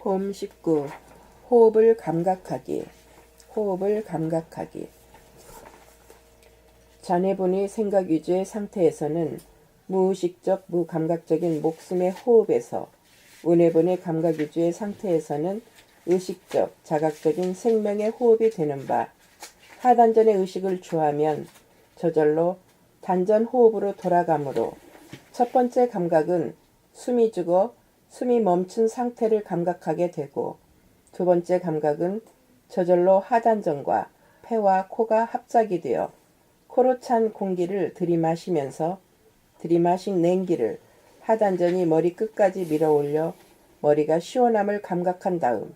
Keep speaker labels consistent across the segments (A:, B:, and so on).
A: 폼 19. 호흡을 감각하기. 호흡을 감각하기. 자네분의 생각 위주의 상태에서는 무의식적 무감각적인 목숨의 호흡에서 운해분의 감각 위주의 상태에서는 의식적 자각적인 생명의 호흡이 되는 바, 하단전의 의식을 주하면 저절로 단전 호흡으로 돌아가므로 첫 번째 감각은 숨이 죽어 숨이 멈춘 상태를 감각하게 되고, 두 번째 감각은 저절로 하단전과 폐와 코가 합작이 되어 코로 찬 공기를 들이마시면서 들이마신 냉기를 하단전이 머리 끝까지 밀어올려 머리가 시원함을 감각한 다음,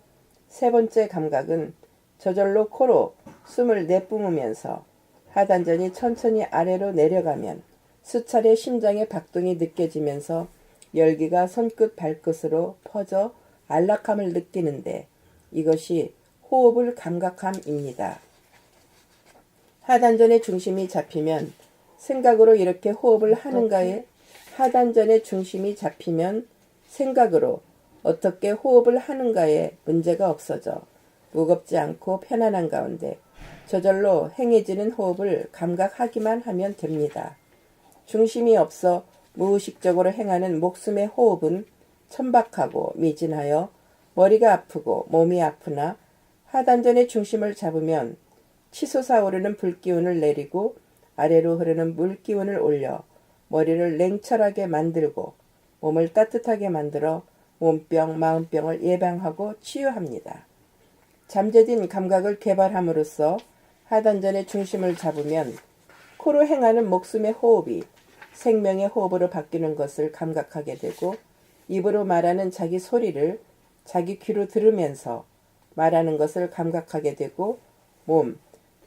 A: 세 번째 감각은 저절로 코로 숨을 내뿜으면서 하단전이 천천히 아래로 내려가면 수차례 심장의 박동이 느껴지면서 열기가 손끝 발끝으로 퍼져 안락함을 느끼는데, 이것이 호흡을 감각함입니다. 하단전의 중심이 잡히면 생각으로 이렇게 호흡을 하는가에 하단전의 중심이 잡히면 생각으로 어떻게 호흡을 하는가에 문제가 없어져 무겁지 않고 편안한 가운데 저절로 행해지는 호흡을 감각하기만 하면 됩니다. 중심이 없어 무의식적으로 행하는 목숨의 호흡은 천박하고 미진하여 머리가 아프고 몸이 아프나, 하단전의 중심을 잡으면 치솟아 오르는 불기운을 내리고 아래로 흐르는 물기운을 올려 머리를 냉철하게 만들고 몸을 따뜻하게 만들어 몸병, 마음병을 예방하고 치유합니다. 잠재진 감각을 개발함으로써 하단전의 중심을 잡으면 코로 행하는 목숨의 호흡이 생명의 호흡으로 바뀌는 것을 감각하게 되고, 입으로 말하는 자기 소리를 자기 귀로 들으면서 말하는 것을 감각하게 되고, 몸,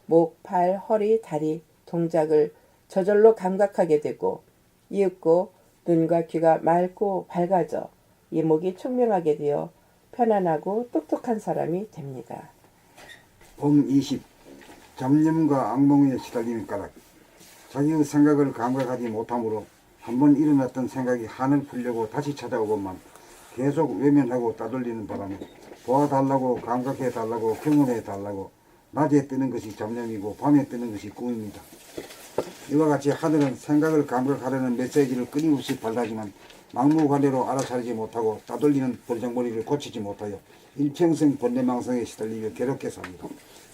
A: 목, 팔, 허리, 다리, 동작을 저절로 감각하게 되고, 이윽고 눈과 귀가 맑고 밝아져 이목이 총명하게 되어 편안하고 똑똑한 사람이 됩니다.
B: 봄 20. 잡념과 악몽에 시달리는 까닭. 자기의 생각을 감각하지 못함으로 한번 일어났던 생각이 한을 풀려고 다시 찾아오건만 계속 외면하고 따돌리는 바람에 보아달라고 감각해달라고 경험해달라고 낮에 뜨는 것이 잡념이고 밤에 뜨는 것이 꿈입니다. 이와 같이 하늘은 생각을 감각하려는 메시지를 끊임없이 발하지만 막무가내로 알아차리지 못하고 따돌리는 벌정머리를 고치지 못하여 일평생 번뇌망상에 시달리며 괴롭게 삽니다.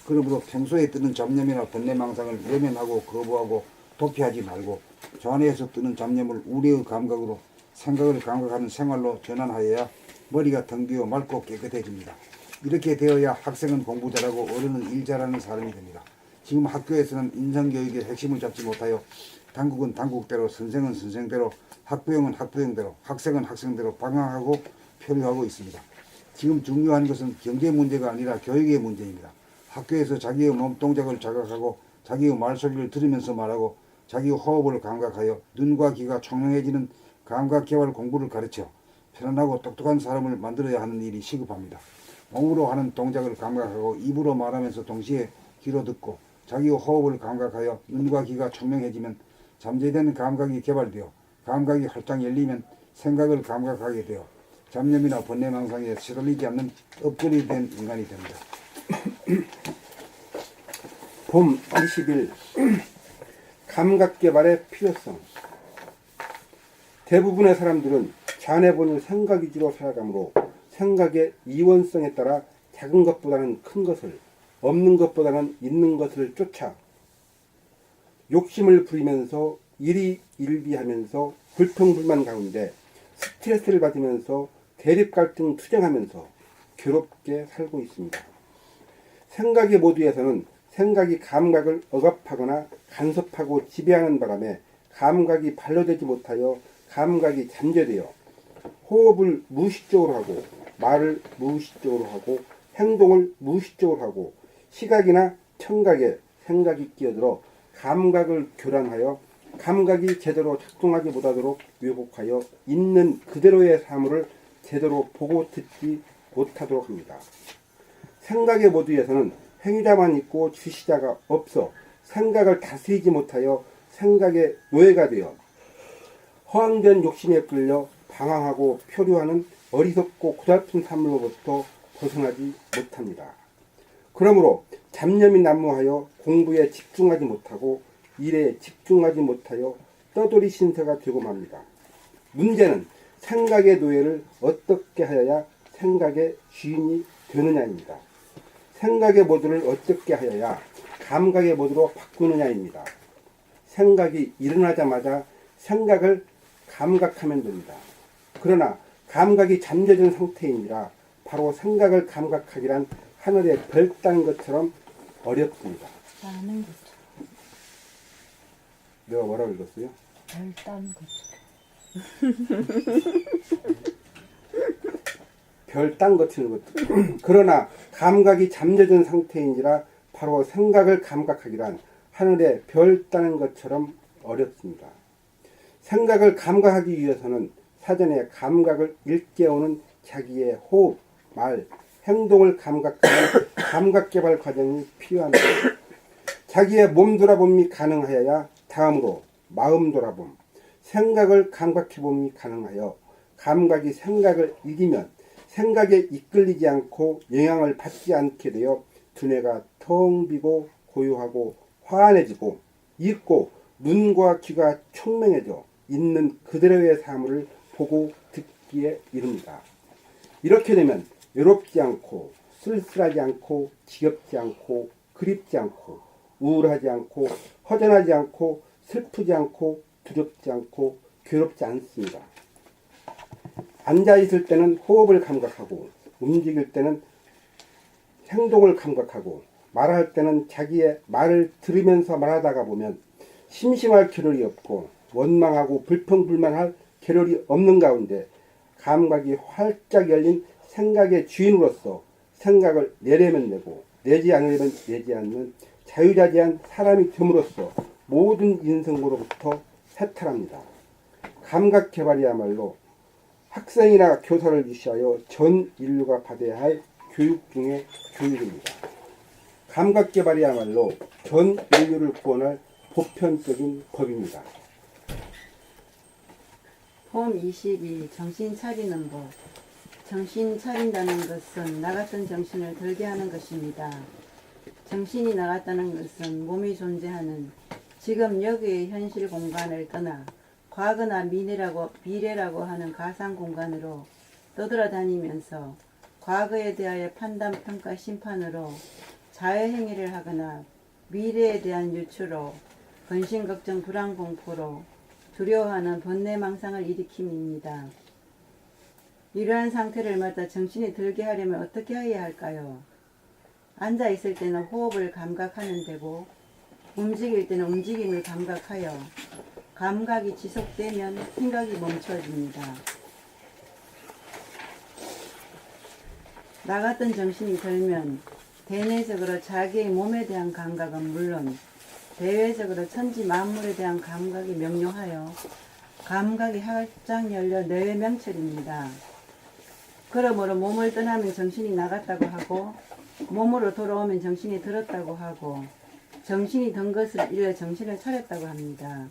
B: 그러므로 평소에 뜨는 잡념이나 번뇌망상을 외면하고 거부하고 도피하지 말고 저 안에서 뜨는 잡념을 우리의 감각으로 생각을 감각하는 생활로 전환하여야 머리가 텅 비어 맑고 깨끗해집니다. 이렇게 되어야 학생은 공부 잘하고 어른은 일 잘하는 사람이 됩니다. 지금 학교에서는 인성교육의 핵심을 잡지 못하여 당국은 당국대로, 선생은 선생대로, 학부형은 학부형대로, 학생은 학생대로 방황하고 표류하고 있습니다. 지금 중요한 것은 경제 문제가 아니라 교육의 문제입니다. 학교에서 자기의 몸동작을 자각하고 자기의 말소리를 들으면서 말하고 자기의 호흡을 감각하여 눈과 귀가 총명해지는 감각개발 공부를 가르쳐 편안하고 똑똑한 사람을 만들어야 하는 일이 시급합니다. 몸으로 하는 동작을 감각하고 입으로 말하면서 동시에 귀로 듣고 자기의 호흡을 감각하여 눈과 귀가 총명해지면 잠재된 감각이 개발되어 감각이 활짝 열리면 생각을 감각하게 되어 잡념이나 번뇌망상에 시달리지 않는 업그레이드된 인간이 됩니다.
C: 봄 20일. 감각개발의 필요성. 대부분의 사람들은 자네분의 생각 위주로 살아가므로 생각의 이원성에 따라 작은 것보다는 큰 것을, 없는 것보다는 있는 것을 쫓아 욕심을 부리면서 일희일비하면서 불평불만 가운데 스트레스를 받으면서 대립갈등 투쟁하면서 괴롭게 살고 있습니다. 생각의 모두에서는 생각이 감각을 억압하거나 간섭하고 지배하는 바람에 감각이 발효되지 못하여 감각이 잠재되어 호흡을 무의식적으로 하고 말을 무의식적으로 하고 행동을 무의식적으로 하고 시각이나 청각에 생각이 끼어들어 감각을 교란하여 감각이 제대로 작동하지 못하도록 왜곡하여 있는 그대로의 사물을 제대로 보고 듣지 못하도록 합니다. 생각의 모두에서는 행위자만 있고 주시자가 없어 생각을 다스리지 못하여 생각의 노예가 되어 허황된 욕심에 끌려 방황하고 표류하는 어리석고 고달픈 삶으로부터 벗어나지 못합니다. 그러므로 잡념이 난무하여 공부에 집중하지 못하고 일에 집중하지 못하여 떠돌이 신세가 되고 맙니다. 문제는 생각의 노예를 어떻게 하여야 생각의 주인이 되느냐입니다. 생각의 모드를 어떻게 하여야 감각의 모드로 바꾸느냐입니다. 생각이 일어나자마자 생각을 감각하면 됩니다. 그러나 감각이 잠재진 상태이니라 바로 생각을 감각하기란 하늘의 별 딴 것처럼 어렵습니다.
D: 나는 것처럼.
C: 내가 뭐라고 읽었어요?
D: 별딴 것처럼.
C: 별 딴 것처럼 읽었죠. 그러나 감각이 잠재진 상태인지라 바로 생각을 감각하기란 하늘의 별 따는 것처럼 어렵습니다. 생각을 감각하기 위해서는 사전에 감각을 일깨우는 자기의 호흡, 말, 행동을 감각하는 감각개발 과정이 필요합니다. 자기의 몸 돌아봄이 가능하여야 다음으로 마음 돌아봄, 생각을 감각해봄이 가능하여 감각이 생각을 이기면 생각에 이끌리지 않고 영향을 받지 않게 되어 두뇌가 텅 비고 고요하고 화안해지고 읽고 눈과 귀가 총명해져 있는 그대로의 사물을 보고 듣기에 이릅니다. 이렇게 되면 외롭지 않고 쓸쓸하지 않고 지겹지 않고 그립지 않고 우울하지 않고 허전하지 않고 슬프지 않고 두렵지 않고 괴롭지 않습니다. 앉아있을 때는 호흡을 감각하고 움직일 때는 행동을 감각하고 말할 때는 자기의 말을 들으면서 말하다가 보면 심심할 겨를이 없고 원망하고 불평불만할 겨를이 없는 가운데 감각이 활짝 열린 생각의 주인으로서 생각을 내려면 내고 내지 않으려면 내지 않는 자유자재한 사람이 됨으로써 모든 인생으로부터 해탈합니다. 감각 개발이야말로 학생이나 교사를 위시하여 전 인류가 받아야 할 교육 중의 교육입니다. 감각 개발이야말로 전 인류를 구원할 보편적인 법입니다.
D: 폼 22. 정신 차리는 법. 정신 차린다는 것은 나갔던 정신을 들게 하는 것입니다. 정신이 나갔다는 것은 몸이 존재하는 지금 여기의 현실 공간을 떠나 과거나 미래라고 하는 가상 공간으로 떠돌아다니면서 과거에 대하여 판단, 평가, 심판으로 자해행위를 하거나 미래에 대한 유추로 근심, 걱정, 불안, 공포로 두려워하는 번뇌망상을 일으킴입니다. 이러한 상태를 맞아 정신이 들게 하려면 어떻게 해야 할까요? 앉아있을 때는 호흡을 감각하면 되고 움직일 때는 움직임을 감각하여 감각이 지속되면 생각이 멈춰집니다. 나갔던 정신이 들면 대내적으로 자기의 몸에 대한 감각은 물론 대외적으로 천지 만물에 대한 감각이 명료하여 감각이 활짝 열려 내외명철입니다. 그러므로 몸을 떠나면 정신이 나갔다고 하고 몸으로 돌아오면 정신이 들었다고 하고 정신이 든 것을 잃어 정신을 차렸다고 합니다.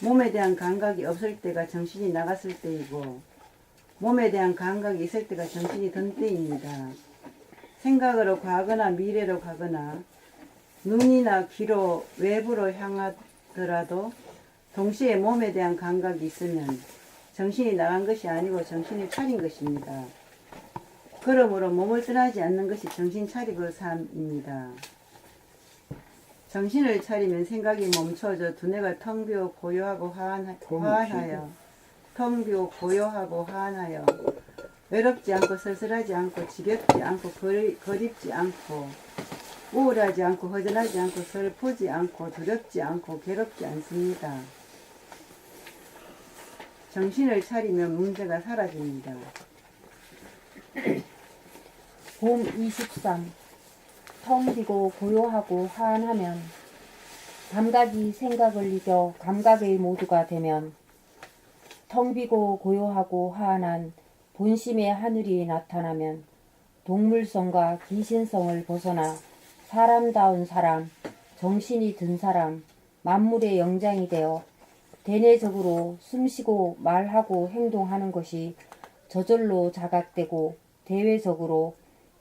D: 몸에 대한 감각이 없을 때가 정신이 나갔을 때이고 몸에 대한 감각이 있을 때가 정신이 든 때입니다. 생각으로 가거나 미래로 가거나 눈이나 귀로 외부로 향하더라도 동시에 몸에 대한 감각이 있으면 정신이 나간 것이 아니고 정신을 차린 것입니다. 그러므로 몸을 떠나지 않는 것이 정신 차리고 삶입니다. 정신을 차리면 생각이 멈춰져 두뇌가 텅 비어 고요하고 화한하여 텅 비어 고요하고 화한하여 외롭지 않고 쓸쓸하지 않고 지겹지 않고 거립지 않고 우울하지 않고 허전하지 않고 슬프지 않고 두렵지 않고 괴롭지 않습니다. 정신을 차리면 문제가 사라집니다.
E: 봄 23. 텅 비고 고요하고 화한하면 감각이 생각을 이겨 감각의 모두가 되면 텅 비고 고요하고 화한한 본심의 하늘이 나타나면 동물성과 귀신성을 벗어나 사람다운 사람, 정신이 든 사람, 만물의 영장이 되어 대내적으로 숨쉬고 말하고 행동하는 것이 저절로 자각되고 대외적으로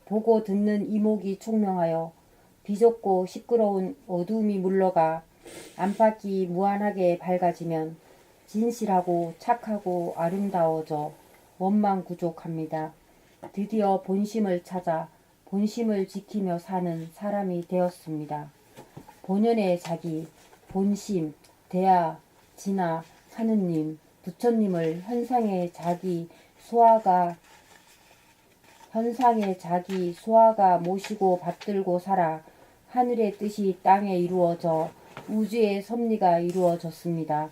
E: 보고 듣는 이목이 총명하여 비좁고 시끄러운 어두움이 물러가 안팎이 무한하게 밝아지면 진실하고 착하고 아름다워져 원망구족합니다. 드디어 본심을 찾아 본심을 지키며 사는 사람이 되었습니다. 본연의 자기, 본심, 대하, 진하, 하느님, 부처님을 현상의 자기 소아가 모시고 받들고 살아 하늘의 뜻이 땅에 이루어져 우주의 섭리가 이루어졌습니다.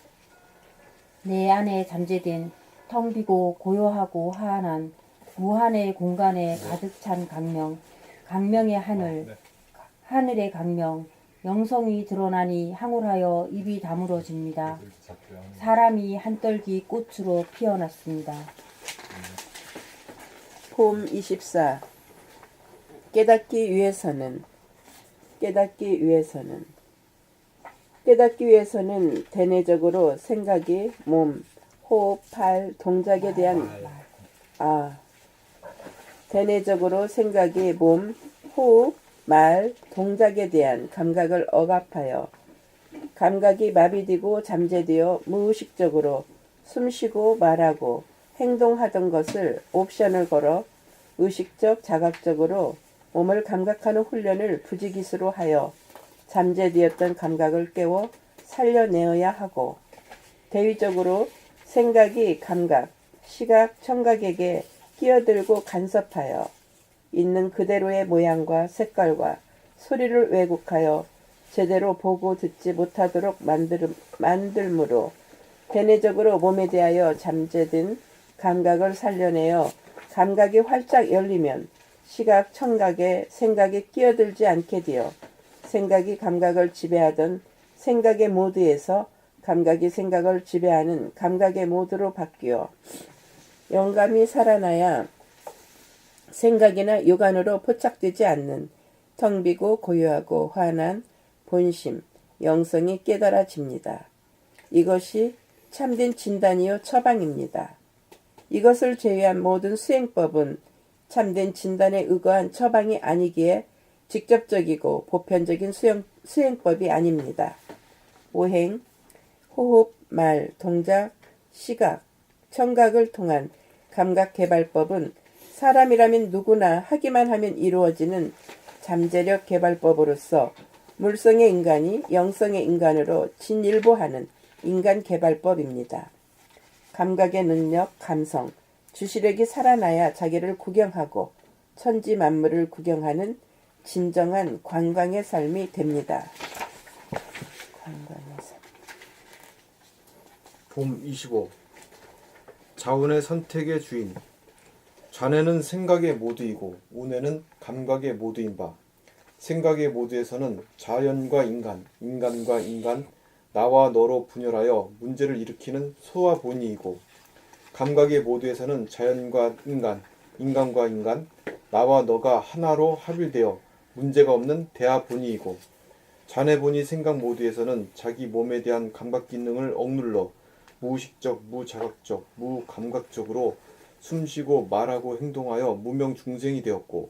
E: 내 안에 잠재된 텅 비고 고요하고 한한 무한의 공간에 가득 찬 강명, 강명의 하늘, 하늘의 강명, 영성이 드러나니 항울하여 입이 다물어집니다. 사람이 한떨기 꽃으로 피어났습니다.
A: 폼 24. 깨닫기 위해서는 대내적으로 생각이 몸, 호흡, 발, 동작에 대한 대내적으로 생각이 몸, 호흡, 말, 동작에 대한 감각을 억압하여 감각이 마비되고 잠재되어 무의식적으로 숨쉬고 말하고 행동하던 것을 옵션을 걸어 의식적 자각적으로 몸을 감각하는 훈련을 부지기수로 하여 잠재되었던 감각을 깨워 살려내어야 하고 대위적으로 생각이 감각, 시각, 청각에게 끼어들고 간섭하여 있는 그대로의 모양과 색깔과 소리를 왜곡하여 제대로 보고 듣지 못하도록 만들므로 대내적으로 몸에 대하여 잠재든 감각을 살려내어 감각이 활짝 열리면 시각, 청각에 생각이 끼어들지 않게 되어 생각이 감각을 지배하던 생각의 모드에서 감각이 생각을 지배하는 감각의 모드로 바뀌어 영감이 살아나야 생각이나 육안으로 포착되지 않는 텅 비고 고요하고 환한 본심, 영성이 깨달아집니다. 이것이 참된 진단이요 처방입니다. 이것을 제외한 모든 수행법은 참된 진단에 의거한 처방이 아니기에 직접적이고 보편적인 수행법이 아닙니다. 오행, 호흡, 말, 동작, 시각, 청각을 통한 감각개발법은 사람이라면 누구나 하기만 하면 이루어지는 잠재력 개발법으로서 물성의 인간이 영성의 인간으로 진일보하는 인간개발법입니다. 감각의 능력, 감성, 주시력이 살아나야 자기를 구경하고 천지 만물을 구경하는 진정한 관광의 삶이 됩니다. 관광의 삶.
F: 봄 25. 자운의 선택의 주인. 좌뇌는 생각의 모두이고 우뇌는 감각의 모두인 바. 생각의 모두에서는 자연과 인간, 인간과 인간, 나와 너로 분열하여 문제를 일으키는 소와 본이이고 감각의 모두에서는 자연과 인간, 인간과 인간, 나와 너가 하나로 합일되어 문제가 없는 대하 본이이고 자뇌 본이 생각 모두에서는 자기 몸에 대한 감각 기능을 억눌러 무의식적, 무자각적, 무감각적으로 숨쉬고 말하고 행동하여 무명중생이 되었고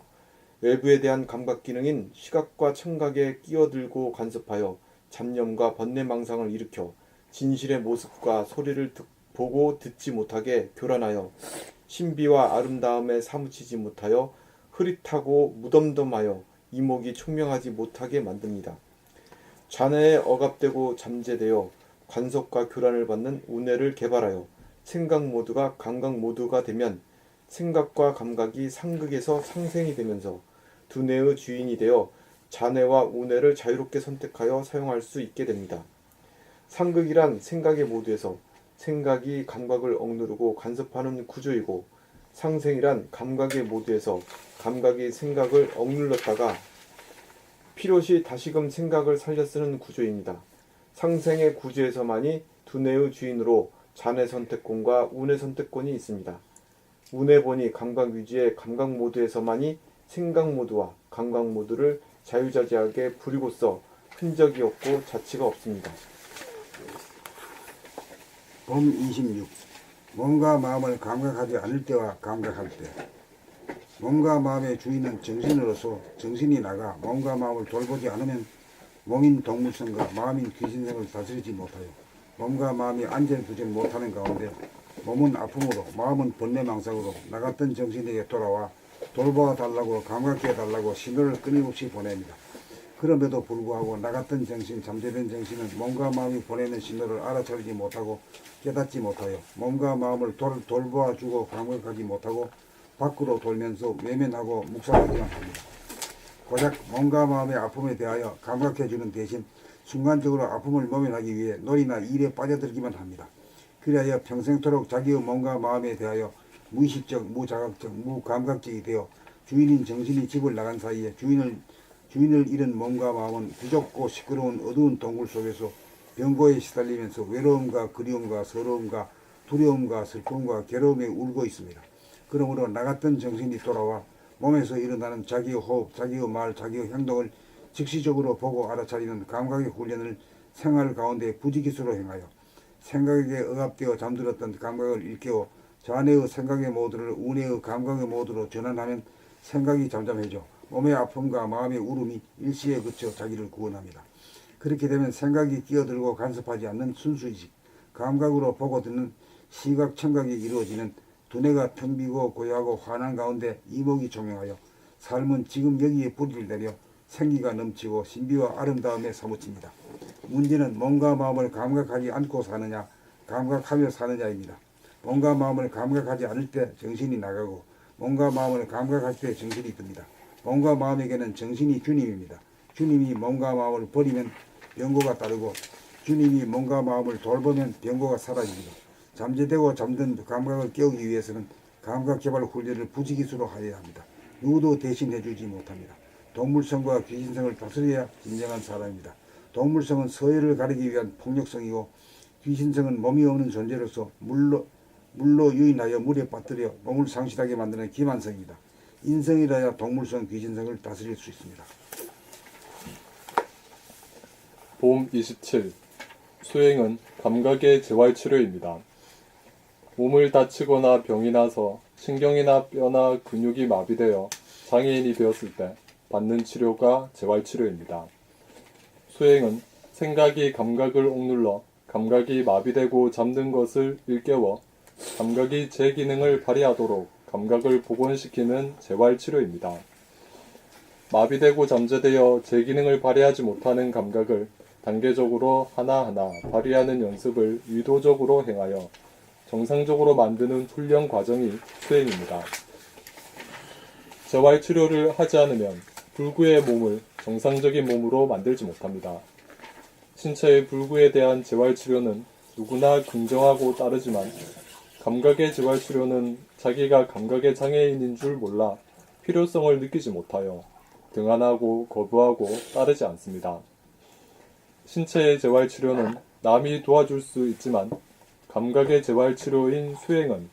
F: 외부에 대한 감각 기능인 시각과 청각에 끼어들고 간섭하여 잡념과 번뇌망상을 일으켜 진실의 모습과 소리를 보고 듣지 못하게 교란하여 신비와 아름다움에 사무치지 못하여 흐릿하고 무덤덤하여 이목이 총명하지 못하게 만듭니다. 좌뇌에 억압되고 잠재되어 관섭과 교란을 받는 우뇌를 개발하여 생각 모두가 감각 모두가 되면 생각과 감각이 상극에서 상생이 되면서 두 뇌의 주인이 되어 좌뇌와 우뇌를 자유롭게 선택하여 사용할 수 있게 됩니다. 상극이란 생각의 모두에서 생각이 감각을 억누르고 간섭하는 구조이고 상생이란 감각의 모두에서 감각이 생각을 억눌렀다가 필요시 다시금 생각을 살려 쓰는 구조입니다. 상생의 구조에서만이 두뇌의 주인으로 좌뇌 선택권과 우뇌 선택권이 있습니다. 우뇌본이 감각 위주의 감각 모드에서만이 생각 모드와 감각 모드를 자유자재하게 부리고써 흔적이 없고 자취가 없습니다.
B: 봄 26. 몸과 마음을 감각하지 않을 때와 감각할 때, 몸과 마음의 주인은 정신으로서 정신이 나가 몸과 마음을 돌보지 않으면 몸인 동물성과 마음인 귀신성을 다스리지 못하여 몸과 마음이 안전두지 못하는 가운데 몸은 아픔으로 마음은 번뇌망상으로 나갔던 정신에게 돌아와 돌봐달라고 감각해달라고 신호를 끊임없이 보냅니다. 그럼에도 불구하고 나갔던 정신, 잠재된 정신은 몸과 마음이 보내는 신호를 알아차리지 못하고 깨닫지 못하여 몸과 마음을 돌봐주고 감각하지 못하고 밖으로 돌면서 외면하고 묵살하기만 합니다. 고작 몸과 마음의 아픔에 대하여 감각해주는 대신 순간적으로 아픔을 모면하기 위해 놀이나 일에 빠져들기만 합니다. 그리하여 평생토록 자기의 몸과 마음에 대하여 무의식적, 무자각적, 무감각적이 되어 주인인 정신이 집을 나간 사이에 주인을 잃은 몸과 마음은 부족고 시끄러운 어두운 동굴 속에서 병고에 시달리면서 외로움과 그리움과 서러움과 두려움과 슬픔과 괴로움에 울고 있습니다. 그러므로 나갔던 정신이 돌아와 몸에서 일어나는 자기의 호흡, 자기의 말, 자기의 행동을 즉시적으로 보고 알아차리는 감각의 훈련을 생활 가운데 부지기수로 행하여 생각에 억압되어 잠들었던 감각을 일깨워 자뇌의 생각의 모드를 운해의 감각의 모드로 전환하면 생각이 잠잠해져 몸의 아픔과 마음의 울음이 일시에 그쳐 자기를 구원합니다. 그렇게 되면 생각이 끼어들고 간섭하지 않는 순수의식, 감각으로 보고 듣는 시각, 청각이 이루어지는 두뇌가 텅 비고 고요하고 환한 가운데 이목이 조명하여 삶은 지금 여기에 뿌리를 내려 생기가 넘치고 신비와 아름다움에 사무칩니다. 문제는 몸과 마음을 감각하지 않고 사느냐, 감각하며 사느냐입니다. 몸과 마음을 감각하지 않을 때 정신이 나가고 몸과 마음을 감각할 때 정신이 듭니다. 몸과 마음에게는 정신이 주님입니다. 주님이 몸과 마음을 버리면 병고가 따르고 주님이 몸과 마음을 돌보면 병고가 사라집니다. 잠재되고 잠든 감각을 깨우기 위해서는 감각개발 훈련을 부지기수로 하여야 합니다. 누구도 대신해주지 못합니다. 동물성과 귀신성을 다스려야 진정한 사람입니다. 동물성은 서열을 가리기 위한 폭력성이고 귀신성은 몸이 없는 존재로서 물로 유인하여 물에 빠뜨려 몸을 상실하게 만드는 기만성입니다. 인성이라야 동물성, 귀신성을 다스릴 수 있습니다.
G: 봄 27. 수행은 감각의 재활치료입니다. 몸을 다치거나 병이 나서 신경이나 뼈나 근육이 마비되어 장애인이 되었을 때 받는 치료가 재활치료입니다. 수행은 생각이 감각을 억눌러 감각이 마비되고 잠든 것을 일깨워 감각이 제 기능을 발휘하도록 감각을 복원시키는 재활치료입니다. 마비되고 잠재되어 제 기능을 발휘하지 못하는 감각을 단계적으로 하나하나 발휘하는 연습을 의도적으로 행하여 정상적으로 만드는 훈련 과정이 수행입니다. 재활치료를 하지 않으면 불구의 몸을 정상적인 몸으로 만들지 못합니다. 신체의 불구에 대한 재활치료는 누구나 긍정하고 따르지만 감각의 재활치료는 자기가 감각의 장애인인 줄 몰라 필요성을 느끼지 못하여 등한하고 거부하고 따르지 않습니다. 신체의 재활치료는 남이 도와줄 수 있지만 감각의 재활치료인 수행은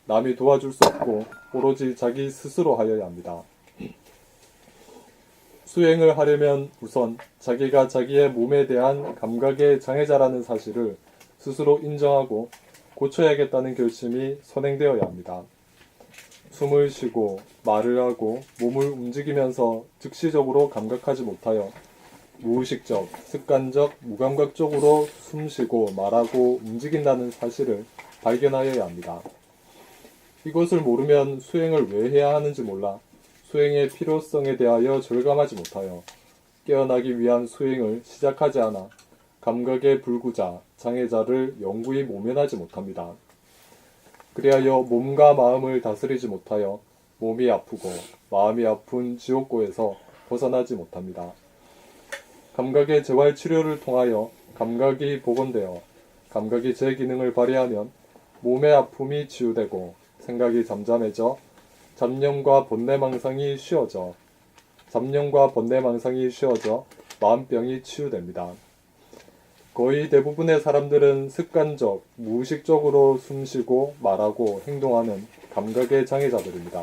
G: 남이 도와줄 수 없고 오로지 자기 스스로 하여야 합니다. 수행을 하려면 우선 자기가 자기의 몸에 대한 감각의 장애자라는 사실을 스스로 인정하고 고쳐야겠다는 결심이 선행되어야 합니다. 숨을 쉬고 말을 하고 몸을 움직이면서 즉시적으로 감각하지 못하여 무의식적, 습관적, 무감각적으로 숨쉬고 말하고 움직인다는 사실을 발견하여야 합니다. 이것을 모르면 수행을 왜 해야 하는지 몰라 수행의 필요성에 대하여 절감하지 못하여 깨어나기 위한 수행을 시작하지 않아 감각의 불구자, 장애자를 영구히 모면하지 못합니다. 그리하여 몸과 마음을 다스리지 못하여 몸이 아프고 마음이 아픈 지옥고에서 벗어나지 못합니다. 감각의 재활치료를 통하여 감각이 복원되어 감각이 제 기능을 발휘하면 몸의 아픔이 치유되고 생각이 잠잠해져 잡념과 번뇌망상이 쉬어져 마음병이 치유됩니다. 거의 대부분의 사람들은 습관적, 무의식적으로 숨쉬고 말하고 행동하는 감각의 장애자들입니다.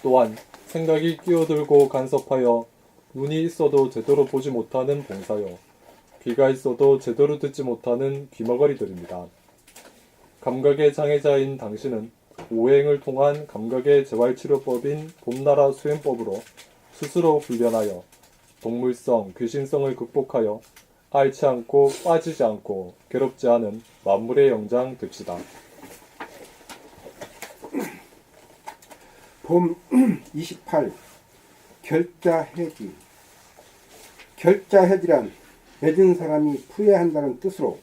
G: 또한 생각이 끼어들고 간섭하여 눈이 있어도 제대로 보지 못하는 봉사요, 귀가 있어도 제대로 듣지 못하는 귀머거리들입니다. 감각의 장애자인 당신은 오행을 통한 감각의 재활치료법인 봄나라 수행법으로 스스로 훈련하여 동물성, 귀신성을 극복하여 앓지 않고 빠지지 않고 괴롭지 않은 만물의 영장 됩시다.
C: 봄 28 결자해지. 결자해지란 맺은 사람이 후회한다는 뜻으로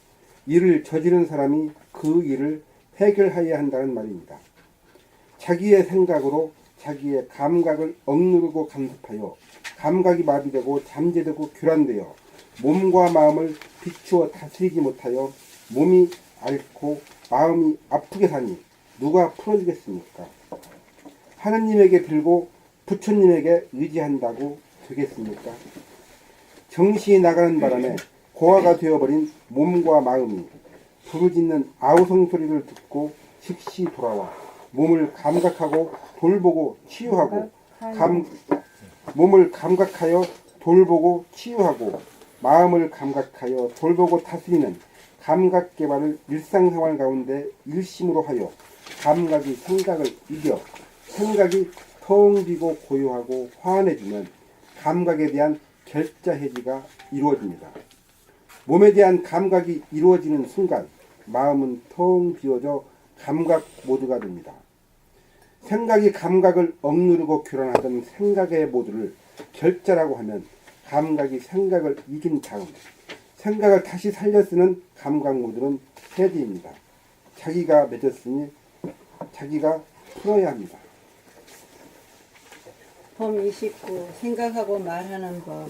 C: 일을 저지른 사람이 그 일을 해결하여야 한다는 말입니다. 자기의 생각으로 자기의 감각을 억누르고 간섭하여 감각이 마비되고 잠재되고 교란되어 몸과 마음을 비추어 다스리지 못하여 몸이 앓고 마음이 아프게 사니 누가 풀어주겠습니까? 하느님에게 빌고 부처님에게 의지한다고 되겠습니까? 정신이 나가는 바람에 고아가 되어버린 몸과 마음이 부르짖는 아우성 소리를 듣고 즉시 돌아와 몸을 감각하고 돌보고 치유하고 몸을 감각하여 돌보고 치유하고 마음을 감각하여 돌보고 다스리는 감각 개발을 일상생활 가운데 일심으로 하여 감각이 생각을 이겨 생각이 텅 비고 고요하고 화안해지면 감각에 대한 결자해지가 이루어집니다. 몸에 대한 감각이 이루어지는 순간 마음은 텅 비어져 감각 모드가 됩니다. 생각이 감각을 억누르고 교란하던 생각의 모드를 결자라고 하면 감각이 생각을 이긴 다음 생각을 다시 살려 쓰는 감각 모드는 해지입니다. 자기가 맺었으니 자기가 풀어야 합니다.
D: 봄 29 생각하고 말하는 법.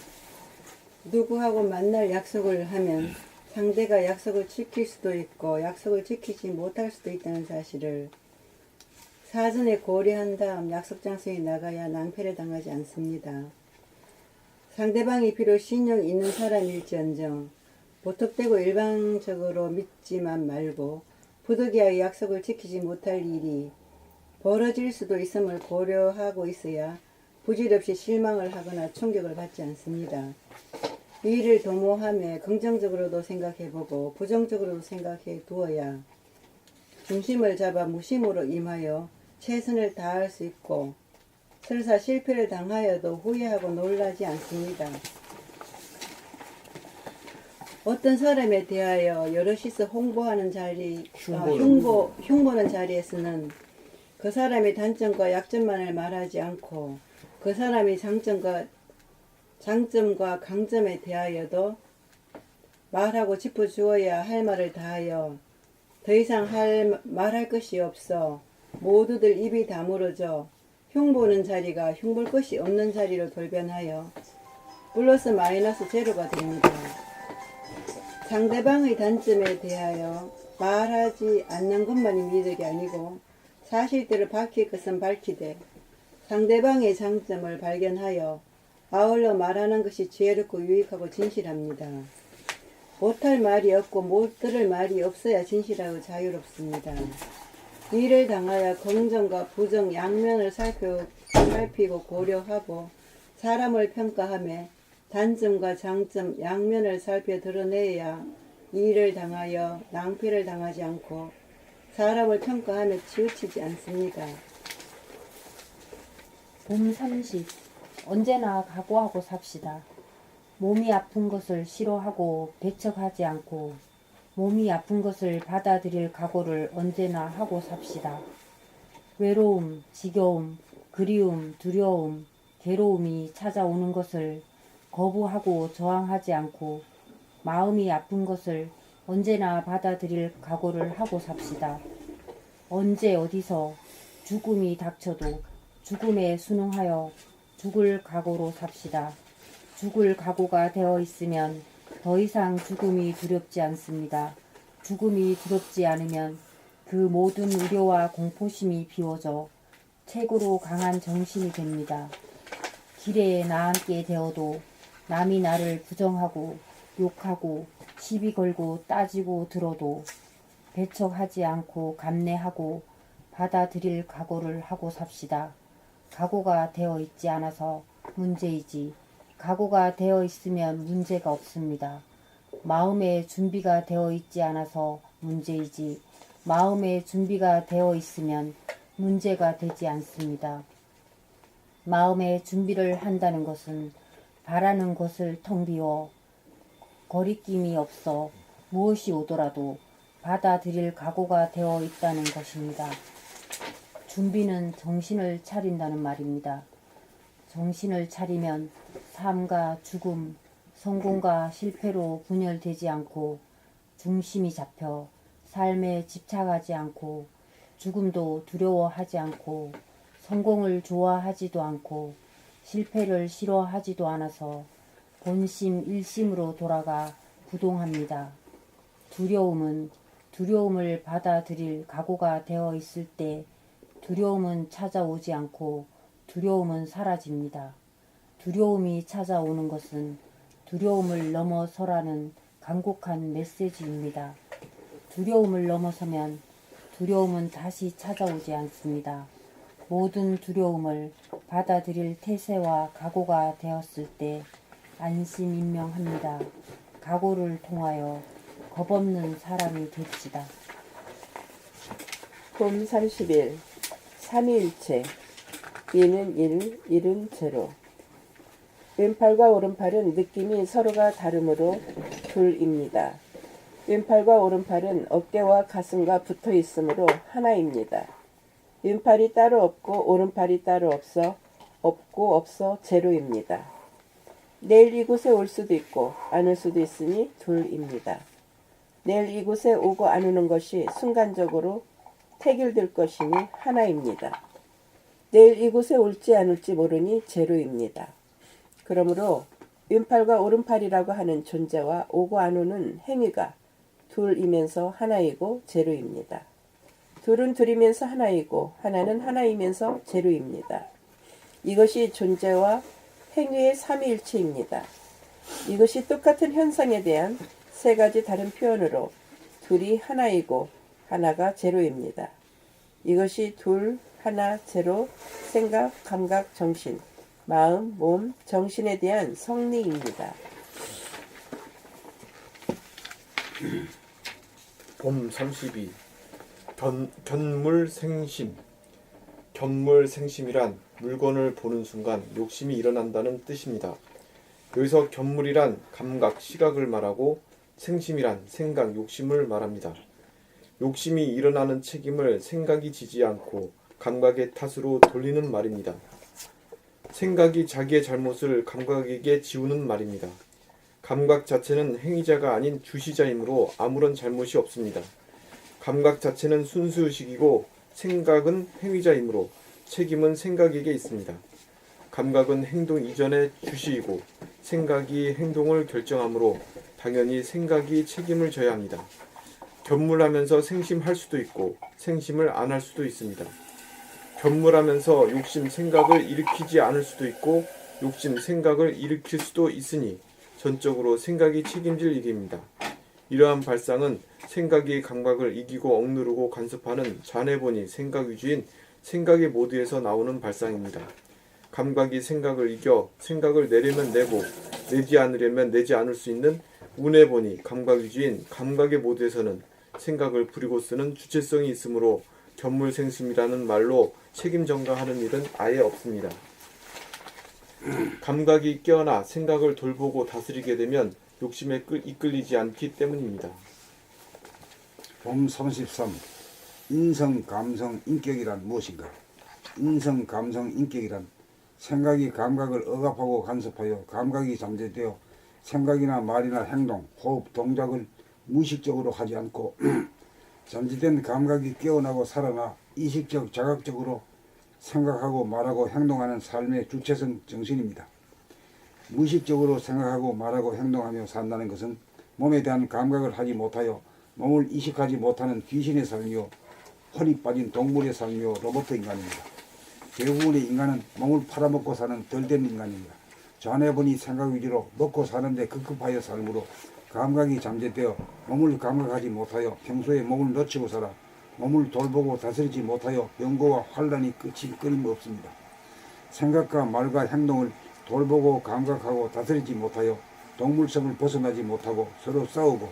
D: 누구하고 만날 약속을 하면 상대가 약속을 지킬 수도 있고 약속을 지키지 못할 수도 있다는 사실을 사전에 고려한 다음 약속 장소에 나가야 낭패를 당하지 않습니다. 상대방이 비록 신용 있는 사람일지언정 보톡되고 일방적으로 믿지만 말고 부득이하게 약속을 지키지 못할 일이 벌어질 수도 있음을 고려하고 있어야 부질없이 실망을 하거나 충격을 받지 않습니다. 이 일을 도모하며 긍정적으로도 생각해보고 부정적으로도 생각해 두어야 중심을 잡아 무심으로 임하여 최선을 다할 수 있고 설사 실패를 당하여도 후회하고 놀라지 않습니다. 어떤 사람에 대하여 여럿이서 홍보하는 흉보는 자리에서는 그 사람의 단점과 약점만을 말하지 않고 그 사람의 장점과 강점에 대하여도 말하고 짚어주어야 할 말을 다하여 더 이상 말할 것이 없어 모두들 입이 다물어져 흉보는 자리가 흉볼 것이 없는 자리로 돌변하여 플러스 마이너스 제로가 됩니다. 상대방의 단점에 대하여 말하지 않는 것만이 미덕이 아니고 사실대로 밝힐 것은 밝히되 상대방의 장점을 발견하여 아울러 말하는 것이 지혜롭고 유익하고 진실합니다. 못할 말이 없고 못 들을 말이 없어야 진실하고 자유롭습니다. 일을 당하여 긍정과 부정 양면을 살피고 고려하고 사람을 평가하며 단점과 장점 양면을 살펴 드러내야 일을 당하여 낭패를 당하지 않고 사람을 평가하며 치우치지 않습니다.
E: 봄 30 언제나 각오하고 삽시다. 몸이 아픈 것을 싫어하고 배척하지 않고 몸이 아픈 것을 받아들일 각오를 언제나 하고 삽시다. 외로움, 지겨움, 그리움, 두려움, 괴로움이 찾아오는 것을 거부하고 저항하지 않고 마음이 아픈 것을 언제나 받아들일 각오를 하고 삽시다. 언제 어디서 죽음이 닥쳐도 죽음에 순응하여 죽을 각오로 삽시다. 죽을 각오가 되어 있으면 더 이상 죽음이 두렵지 않습니다. 죽음이 두렵지 않으면 그 모든 우려와 공포심이 비워져 최고로 강한 정신이 됩니다. 길에 나앉게 되어도 남이 나를 부정하고 욕하고 시비 걸고 따지고 들어도 배척하지 않고 감내하고 받아들일 각오를 하고 삽시다. 각오가 되어 있지 않아서 문제이지 각오가 되어 있으면 문제가 없습니다. 마음의 준비가 되어 있지 않아서 문제이지 마음의 준비가 되어 있으면 문제가 되지 않습니다. 마음의 준비를 한다는 것은 바라는 것을 텅 비워 거리낌이 없어 무엇이 오더라도 받아들일 각오가 되어 있다는 것입니다. 준비는 정신을 차린다는 말입니다. 정신을 차리면 삶과 죽음, 성공과 실패로 분열되지 않고 중심이 잡혀 삶에 집착하지 않고 죽음도 두려워하지 않고 성공을 좋아하지도 않고 실패를 싫어하지도 않아서 본심 일심으로 돌아가 부동합니다. 두려움은 두려움을 받아들일 각오가 되어 있을 때 두려움은 찾아오지 않고 두려움은 사라집니다. 두려움이 찾아오는 것은 두려움을 넘어서라는 간곡한 메시지입니다. 두려움을 넘어서면 두려움은 다시 찾아오지 않습니다. 모든 두려움을 받아들일 태세와 각오가 되었을 때 안심인명합니다. 각오를 통하여 겁없는 사람이 됩시다.
A: 봄 30일 삼위일체 이는 1, 1은 제로. 왼팔과 오른팔은 느낌이 서로가 다르므로 둘입니다. 왼팔과 오른팔은 어깨와 가슴과 붙어 있으므로 하나입니다. 왼팔이 따로 없고 오른팔이 따로 없고 없어 제로입니다. 내일 이곳에 올 수도 있고 안 올 수도 있으니 둘입니다. 내일 이곳에 오고 안 오는 것이 순간적으로 택일될 것이니 하나입니다. 내일 이곳에 올지 안 올지 모르니 제로입니다. 그러므로 왼팔과 오른팔이라고 하는 존재와 오고 안 오는 행위가 둘이면서 하나이고 제로입니다. 둘은 둘이면서 하나이고 하나는 하나이면서 제로입니다. 이것이 존재와 행위의 삼위일체입니다. 이것이 똑같은 현상에 대한 세 가지 다른 표현으로 둘이 하나이고 하나가 제로입니다. 이것이 둘, 하나, 제로, 생각, 감각, 정신, 마음, 몸, 정신에 대한 성리입니다.
F: 봄 32. 견물생심. 견물생심이란 물건을 보는 순간 욕심이 일어난다는 뜻입니다. 여기서 견물이란 감각, 시각을 말하고 생심이란 생각, 욕심을 말합니다. 욕심이 일어나는 책임을 생각이 지지 않고 감각의 탓으로 돌리는 말입니다. 생각이 자기의 잘못을 감각에게 지우는 말입니다. 감각 자체는 행위자가 아닌 주시자이므로 아무런 잘못이 없습니다. 감각 자체는 순수의식이고 생각은 행위자이므로 책임은 생각에게 있습니다. 감각은 행동 이전의 주시이고 생각이 행동을 결정하므로 당연히 생각이 책임을 져야 합니다. 견물하면서 생심할 수도 있고 생심을 안 할 수도 있습니다. 견물하면서 욕심 생각을 일으키지 않을 수도 있고 욕심 생각을 일으킬 수도 있으니 전적으로 생각이 책임질 일입니다. 이러한 발상은 생각이 감각을 이기고 억누르고 간섭하는 잔해본이 생각 위주인 생각의 모드에서 나오는 발상입니다. 감각이 생각을 이겨 생각을 내려면 내고 내지 않으려면 내지 않을 수 있는 운의 본이 감각 위주인 감각의 모드에서는 생각을 부리고 쓰는 주체성이 있으므로 견물생심이라는 말로 책임 전가하는 일은 아예 없습니다. 감각이 깨어나 생각을 돌보고 다스리게 되면 욕심에 이끌리지 않기 때문입니다.
B: 봄 33. 인성, 감성, 인격이란 무엇인가? 인성, 감성, 인격이란 생각이 감각을 억압하고 간섭하여 감각이 잠재되어 생각이나 말이나 행동, 호흡, 동작을 무의식적으로 하지 않고 잠재된 감각이 깨어나고 살아나 의식적, 자각적으로 생각하고 말하고 행동하는 삶의 주체성 정신입니다. 무의식적으로 생각하고 말하고 행동하며 산다는 것은 몸에 대한 감각을 하지 못하여 몸을 이식하지 못하는 귀신의 삶이요 허리 빠진 동물의 삶이요 로봇 인간입니다. 대부분의 인간은 몸을 팔아먹고 사는 덜된 인간입니다. 자네분이 생각 위주로 먹고 사는데 급급하여 삶으로 감각이 잠재되어 몸을 감각하지 못하여 평소에 몸을 놓치고 살아 몸을 돌보고 다스리지 못하여 병고와 환란이 끝이 끊임없습니다. 생각과 말과 행동을 돌보고 감각하고 다스리지 못하여 동물성을 벗어나지 못하고 서로 싸우고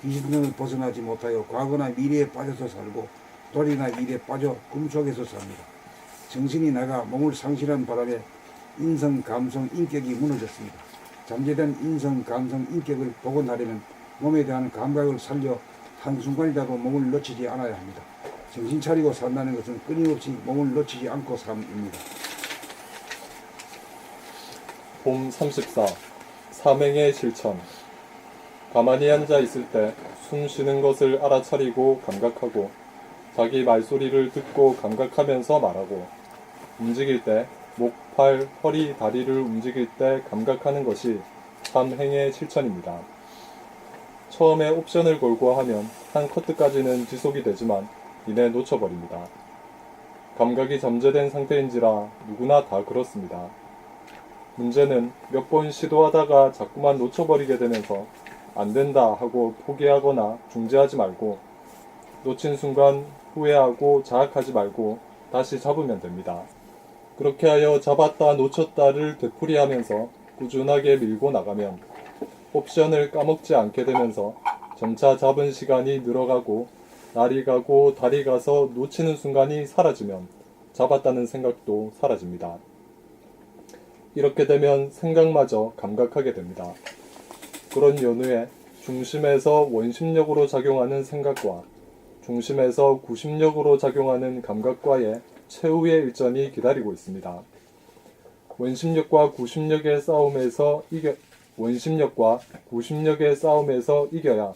B: 귀신들을 벗어나지 못하여 과거나 미래에 빠져서 살고 돌이나 일에 빠져 꿈속에서 삽니다. 정신이 나가 몸을 상실한 바람에 인성, 감성, 인격이 무너졌습니다. 잠재된 인성, 감성, 인격을 복원하려면 몸에 대한 감각을 살려 한순간이라도 몸을 놓치지 않아야 합니다. 정신 차리고 산다는 것은 끊임없이 몸을 놓치지 않고 삶입니다.
G: 봄 34. 삼행의 실천. 가만히 앉아 있을 때 숨 쉬는 것을 알아차리고 감각하고 자기 말소리를 듣고 감각하면서 말하고 움직일 때 목, 팔, 허리, 다리를 움직일 때 감각하는 것이 삼행의 실천입니다. 처음에 옵션을 걸고 하면 한 커트까지는 지속이 되지만 이내 놓쳐버립니다. 감각이 잠재된 상태인지라 누구나 다 그렇습니다. 문제는 몇 번 시도하다가 자꾸만 놓쳐버리게 되면서 안 된다 하고 포기하거나 중지하지 말고 놓친 순간 후회하고 자학하지 말고 다시 잡으면 됩니다. 그렇게 하여 잡았다 놓쳤다를 되풀이하면서 꾸준하게 밀고 나가면 옵션을 까먹지 않게 되면서 점차 잡은 시간이 늘어가고 날이 가고 달이 가서 놓치는 순간이 사라지면 잡았다는 생각도 사라집니다. 이렇게 되면 생각마저 감각하게 됩니다. 그런 연후에 중심에서 원심력으로 작용하는 생각과 중심에서 구심력으로 작용하는 감각과의 최후의 일전이 기다리고 있습니다. 원심력과 구심력의 싸움에서 이겨야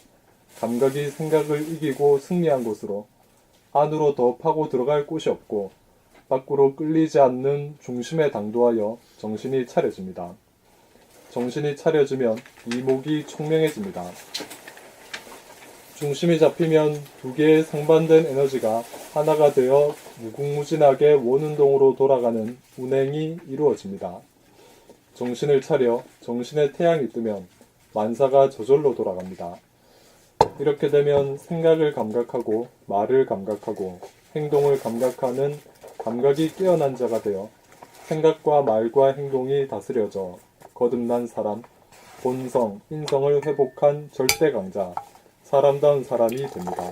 G: 감각이 생각을 이기고 승리한 곳으로 안으로 더 파고 들어갈 곳이 없고 밖으로 끌리지 않는 중심에 당도하여 정신이 차려집니다. 정신이 차려지면 이목이 총명해집니다. 중심이 잡히면 두 개의 상반된 에너지가 하나가 되어 무궁무진하게 원운동으로 돌아가는 운행이 이루어집니다. 정신을 차려 정신의 태양이 뜨면 만사가 저절로 돌아갑니다. 이렇게 되면 생각을 감각하고 말을 감각하고 행동을 감각하는 감각이 깨어난 자가 되어 생각과 말과 행동이 다스려져 거듭난 사람, 본성, 인성을 회복한 절대 강자, 사람다운 사람이 됩니다.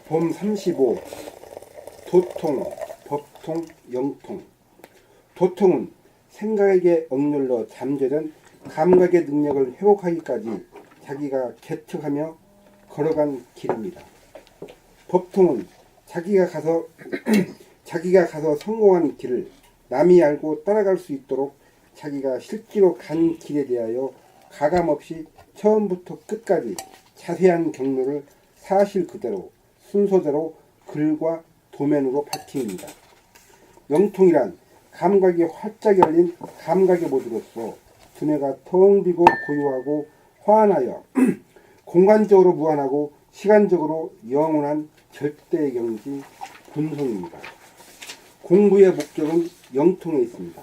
C: 봄 35. 도통, 법통, 영통. 도통은 생각에게 억눌러 잠재된 감각의 능력을 회복하기까지 자기가 개척하며 걸어간 길입니다. 법통은 자기가 가서 성공한 길을 남이 알고 따라갈 수 있도록 자기가 실제로 간 길에 대하여 가감없이 처음부터 끝까지 자세한 경로를 사실 그대로 순서대로 글과 도면으로 밝힙니다. 영통이란 감각이 활짝 열린 감각의 모드로서 두뇌가 텅 비고 고요하고 화한하여 공간적으로 무한하고 시간적으로 영원한 절대의 경지 본성입니다. 공부의 목적은 영통에 있습니다.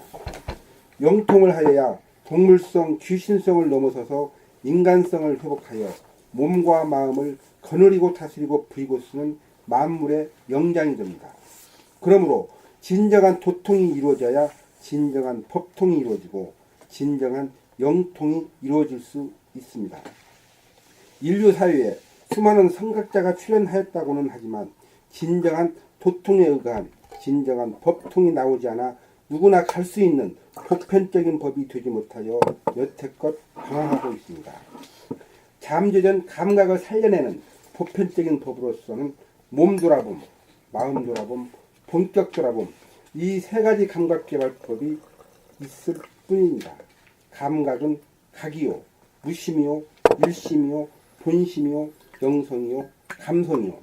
C: 영통을 하여야 동물성, 귀신성을 넘어서서 인간성을 회복하여 몸과 마음을 거느리고 다스리고 부리고 쓰는 만물의 영장이 됩니다. 그러므로 진정한 도통이 이루어져야 진정한 법통이 이루어지고 진정한 영통이 이루어질 수 있습니다. 인류 사회에 수많은 성각자가 출현하였다고는 하지만 진정한 도통에 의한 진정한 법통이 나오지 않아 누구나 갈 수 있는 보편적인 법이 되지 못하여 여태껏 방황하고 있습니다. 잠재된 감각을 살려내는 보편적인 법으로서는 몸 돌아봄, 마음 돌아봄, 본격 돌아봄 이 세 가지 감각 개발법이 있을 뿐입니다. 감각은 각이요, 무심이요, 일심이요, 본심이요, 영성이요, 감성이요,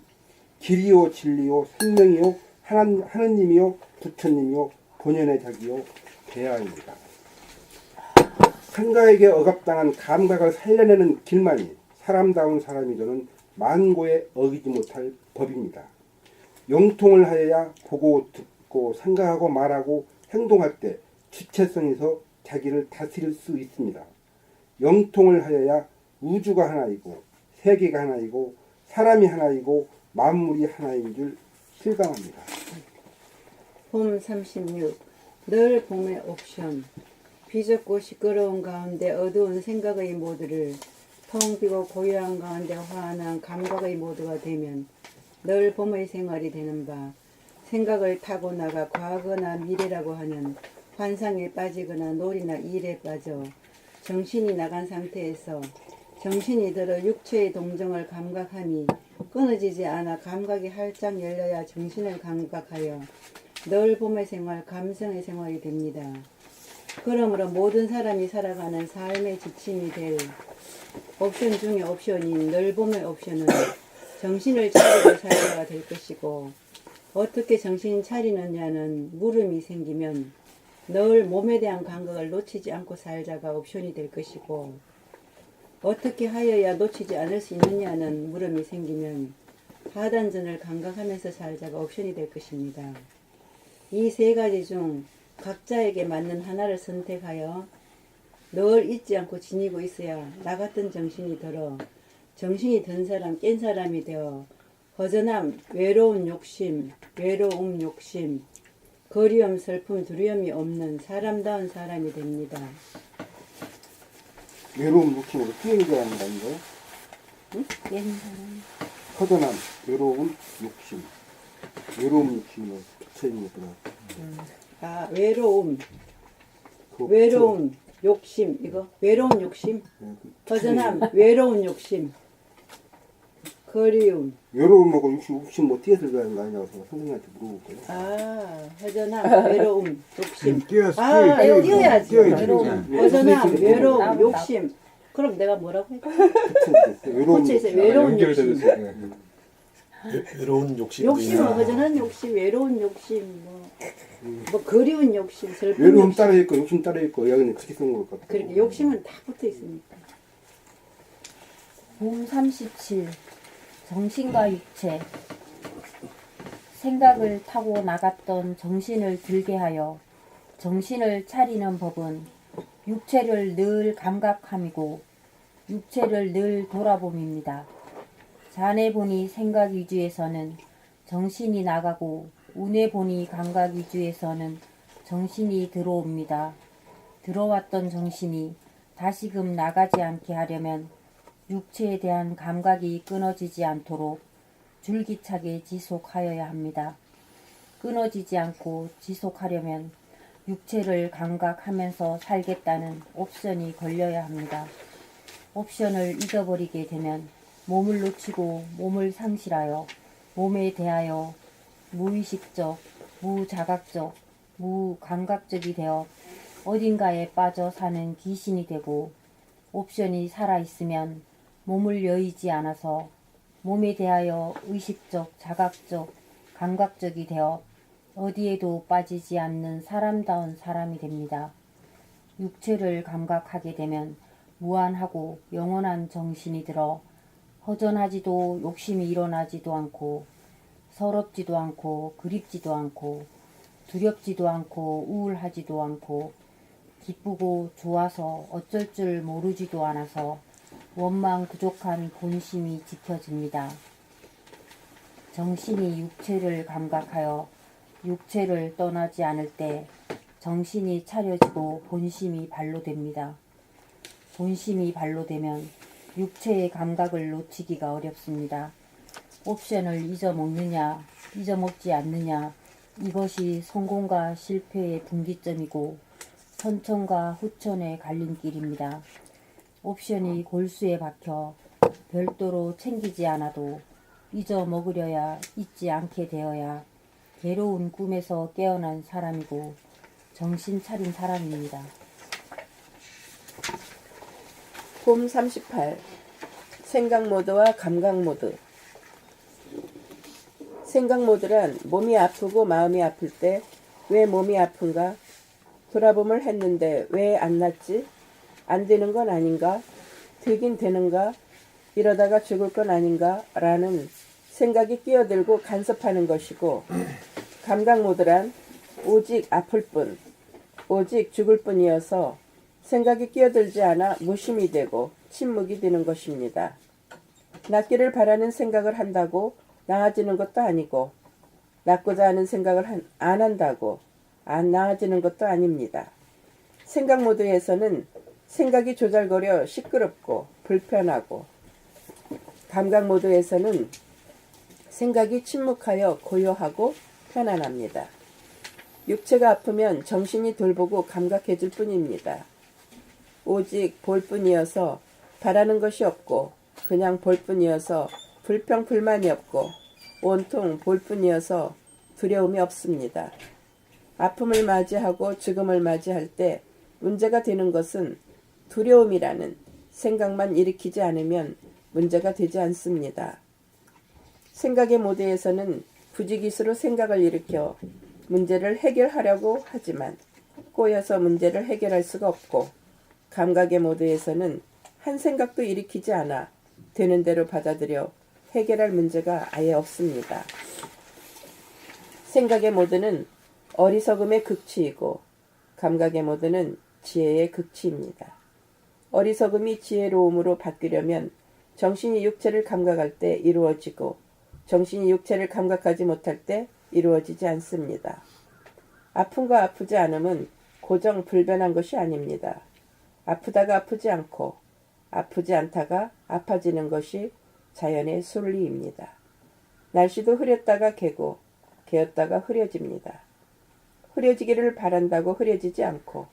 C: 길이요, 진리요, 생명이요, 하느님이요, 부처님이요, 본연의 자기요, 대하입니다. 생각에게 억압당한 감각을 살려내는 길만이 사람다운 사람이 되는 만고에 어기지 못할 법입니다. 영통을 하여야 보고 듣고 생각하고 말하고 행동할 때 주체성에서 자기를 다스릴 수 있습니다. 영통을 하여야 우주가 하나이고 세계가 하나이고 사람이 하나이고 만물이 하나인 줄 실감합니다.
A: 봄 36.
D: 늘 봄의 옵션. 비좁고 시끄러운 가운데 어두운 생각의 모드를 텅 비고 고요한 가운데 환한 감각의 모드가 되면 늘 봄의 생활이 되는 바, 생각을 타고 나가 과거나 미래라고 하는 환상에 빠지거나 놀이나 일에 빠져 정신이 나간 상태에서 정신이 들어 육체의 동정을 감각함이 끊어지지 않아 감각이 활짝 열려야 정신을 감각하여 늘 봄의 생활, 감성의 생활이 됩니다. 그러므로 모든 사람이 살아가는 삶의 지침이 될 옵션 중의 옵션인 늘 봄의 옵션은 정신을 차리고 살아가 될 것이고, 어떻게 정신 차리느냐는 물음이 생기면 늘 몸에 대한 감각을 놓치지 않고 살자가 옵션이 될 것이고, 어떻게 하여야 놓치지 않을 수 있느냐는 물음이 생기면 하단전을 감각하면서 살자가 옵션이 될 것입니다. 이 세 가지 중 각자에게 맞는 하나를 선택하여 늘 잊지 않고 지니고 있어야 나 같은 정신이 들어 정신이 든 사람, 깬 사람이 되어 허전함, 외로운 욕심, 외로움 욕심, 그리움, 슬픔, 두려움이 없는 사람다운 사람이 됩니다.
C: 외로움 욕심으로 뛰어야 한다는 거예요?
E: 깬 사람.
C: 허전함, 외로움, 욕심. 외로움 욕심으로 붙여있는 것보다.
D: 아, 외로움,
C: 그
D: 외로움, 욕심, 이거 외로운 욕심, 허전함, 외로운 욕심, 그리움.
C: 외로움하고 욕심 뭐 뛰어들어야 하는 거 아니냐고 선생님한테 물어볼 거예요.
D: 아, 허전함, 외로움, 욕심. 아,
B: 뛰어야지.
D: 뛰어야지.
B: 외로움.
D: 허전함, 외로움, 욕심. 그럼 내가 뭐라고 했지?
C: 외로움
D: 고쳐서
C: 욕심.
D: 외로운 욕심.
G: 연결되듯이.
F: 외로운 욕심이
D: 욕심은 허전한 욕심, 외로운 욕심, 뭐 그리운 욕심, 슬픈
C: 외로움
D: 욕심.
C: 따로 있고 욕심 따로 있고 여기는 그렇게 쓴 것 같아요.
D: 그렇게 욕심은 다 붙어 있으니까.
E: 봄 37. 정신과 육체. 생각을 타고 나갔던 정신을 들게 하여 정신을 차리는 법은 육체를 늘 감각함이고 육체를 늘 돌아봄입니다. 잔해 보니 생각 위주에서는 정신이 나가고 운에 보니 감각 위주에서는 정신이 들어옵니다. 들어왔던 정신이 다시금 나가지 않게 하려면 육체에 대한 감각이 끊어지지 않도록 줄기차게 지속하여야 합니다. 끊어지지 않고 지속하려면 육체를 감각하면서 살겠다는 옵션이 걸려야 합니다. 옵션을 잊어버리게 되면 몸을 놓치고 몸을 상실하여 몸에 대하여 무의식적, 무자각적, 무감각적이 되어 어딘가에 빠져 사는 귀신이 되고, 옵션이 살아있으면 몸을 여의지 않아서 몸에 대하여 의식적, 자각적, 감각적이 되어 어디에도 빠지지 않는 사람다운 사람이 됩니다. 육체를 감각하게 되면 무한하고 영원한 정신이 들어 허전하지도 욕심이 일어나지도 않고 서럽지도 않고 그립지도 않고 두렵지도 않고 우울하지도 않고 기쁘고 좋아서 어쩔 줄 모르지도 않아서 원망 부족한 본심이 지켜집니다. 정신이 육체를 감각하여 육체를 떠나지 않을 때 정신이 차려지고 본심이 발로됩니다. 본심이 발로되면 육체의 감각을 놓치기가 어렵습니다. 옵션을 잊어먹느냐, 잊어먹지 않느냐, 이것이 성공과 실패의 분기점이고 선천과 후천의 갈림길입니다. 옵션이 골수에 박혀 별도로 챙기지 않아도 잊어먹으려야 잊지 않게 되어야 괴로운 꿈에서 깨어난 사람이고 정신 차린 사람입니다.
A: 봄 38. 생각 모드와 감각 모드. 생각 모드란 몸이 아프고 마음이 아플 때 왜 몸이 아픈가? 돌아봄을 했는데 왜 안 낫지? 안 되는 건 아닌가? 되긴 되는가? 이러다가 죽을 건 아닌가? 라는 생각이 끼어들고 간섭하는 것이고, 감각 모드란 오직 아플 뿐, 오직 죽을 뿐이어서 생각이 끼어들지 않아 무심이 되고 침묵이 되는 것입니다. 낫기를 바라는 생각을 한다고 나아지는 것도 아니고, 낫고자 하는 생각을 안 한다고 안 나아지는 것도 아닙니다. 생각 모드에서는 생각이 조잘거려 시끄럽고 불편하고, 감각 모드에서는 생각이 침묵하여 고요하고 편안합니다. 육체가 아프면 정신이 돌보고 감각해줄 뿐입니다. 오직 볼 뿐이어서 바라는 것이 없고, 그냥 볼 뿐이어서 불평 불만이 없고, 온통 볼 뿐이어서 두려움이 없습니다. 아픔을 맞이하고 죽음을 맞이할 때 문제가 되는 것은 두려움이라는 생각만 일으키지 않으면 문제가 되지 않습니다. 생각의 모드에서는 부지기수로 생각을 일으켜 문제를 해결하려고 하지만 꼬여서 문제를 해결할 수가 없고, 감각의 모드에서는 한 생각도 일으키지 않아 되는 대로 받아들여 해결할 문제가 아예 없습니다. 생각의 모드는 어리석음의 극치이고, 감각의 모드는 지혜의 극치입니다. 어리석음이 지혜로움으로 바뀌려면 정신이 육체를 감각할 때 이루어지고, 정신이 육체를 감각하지 못할 때 이루어지지 않습니다. 아픔과 아프지 않음은 고정 불변한 것이 아닙니다. 아프다가 아프지 않고, 아프지 않다가 아파지는 것이 자연의 순리입니다. 날씨도 흐렸다가 개고, 개었다가 흐려집니다. 흐려지기를 바란다고 흐려지지 않고,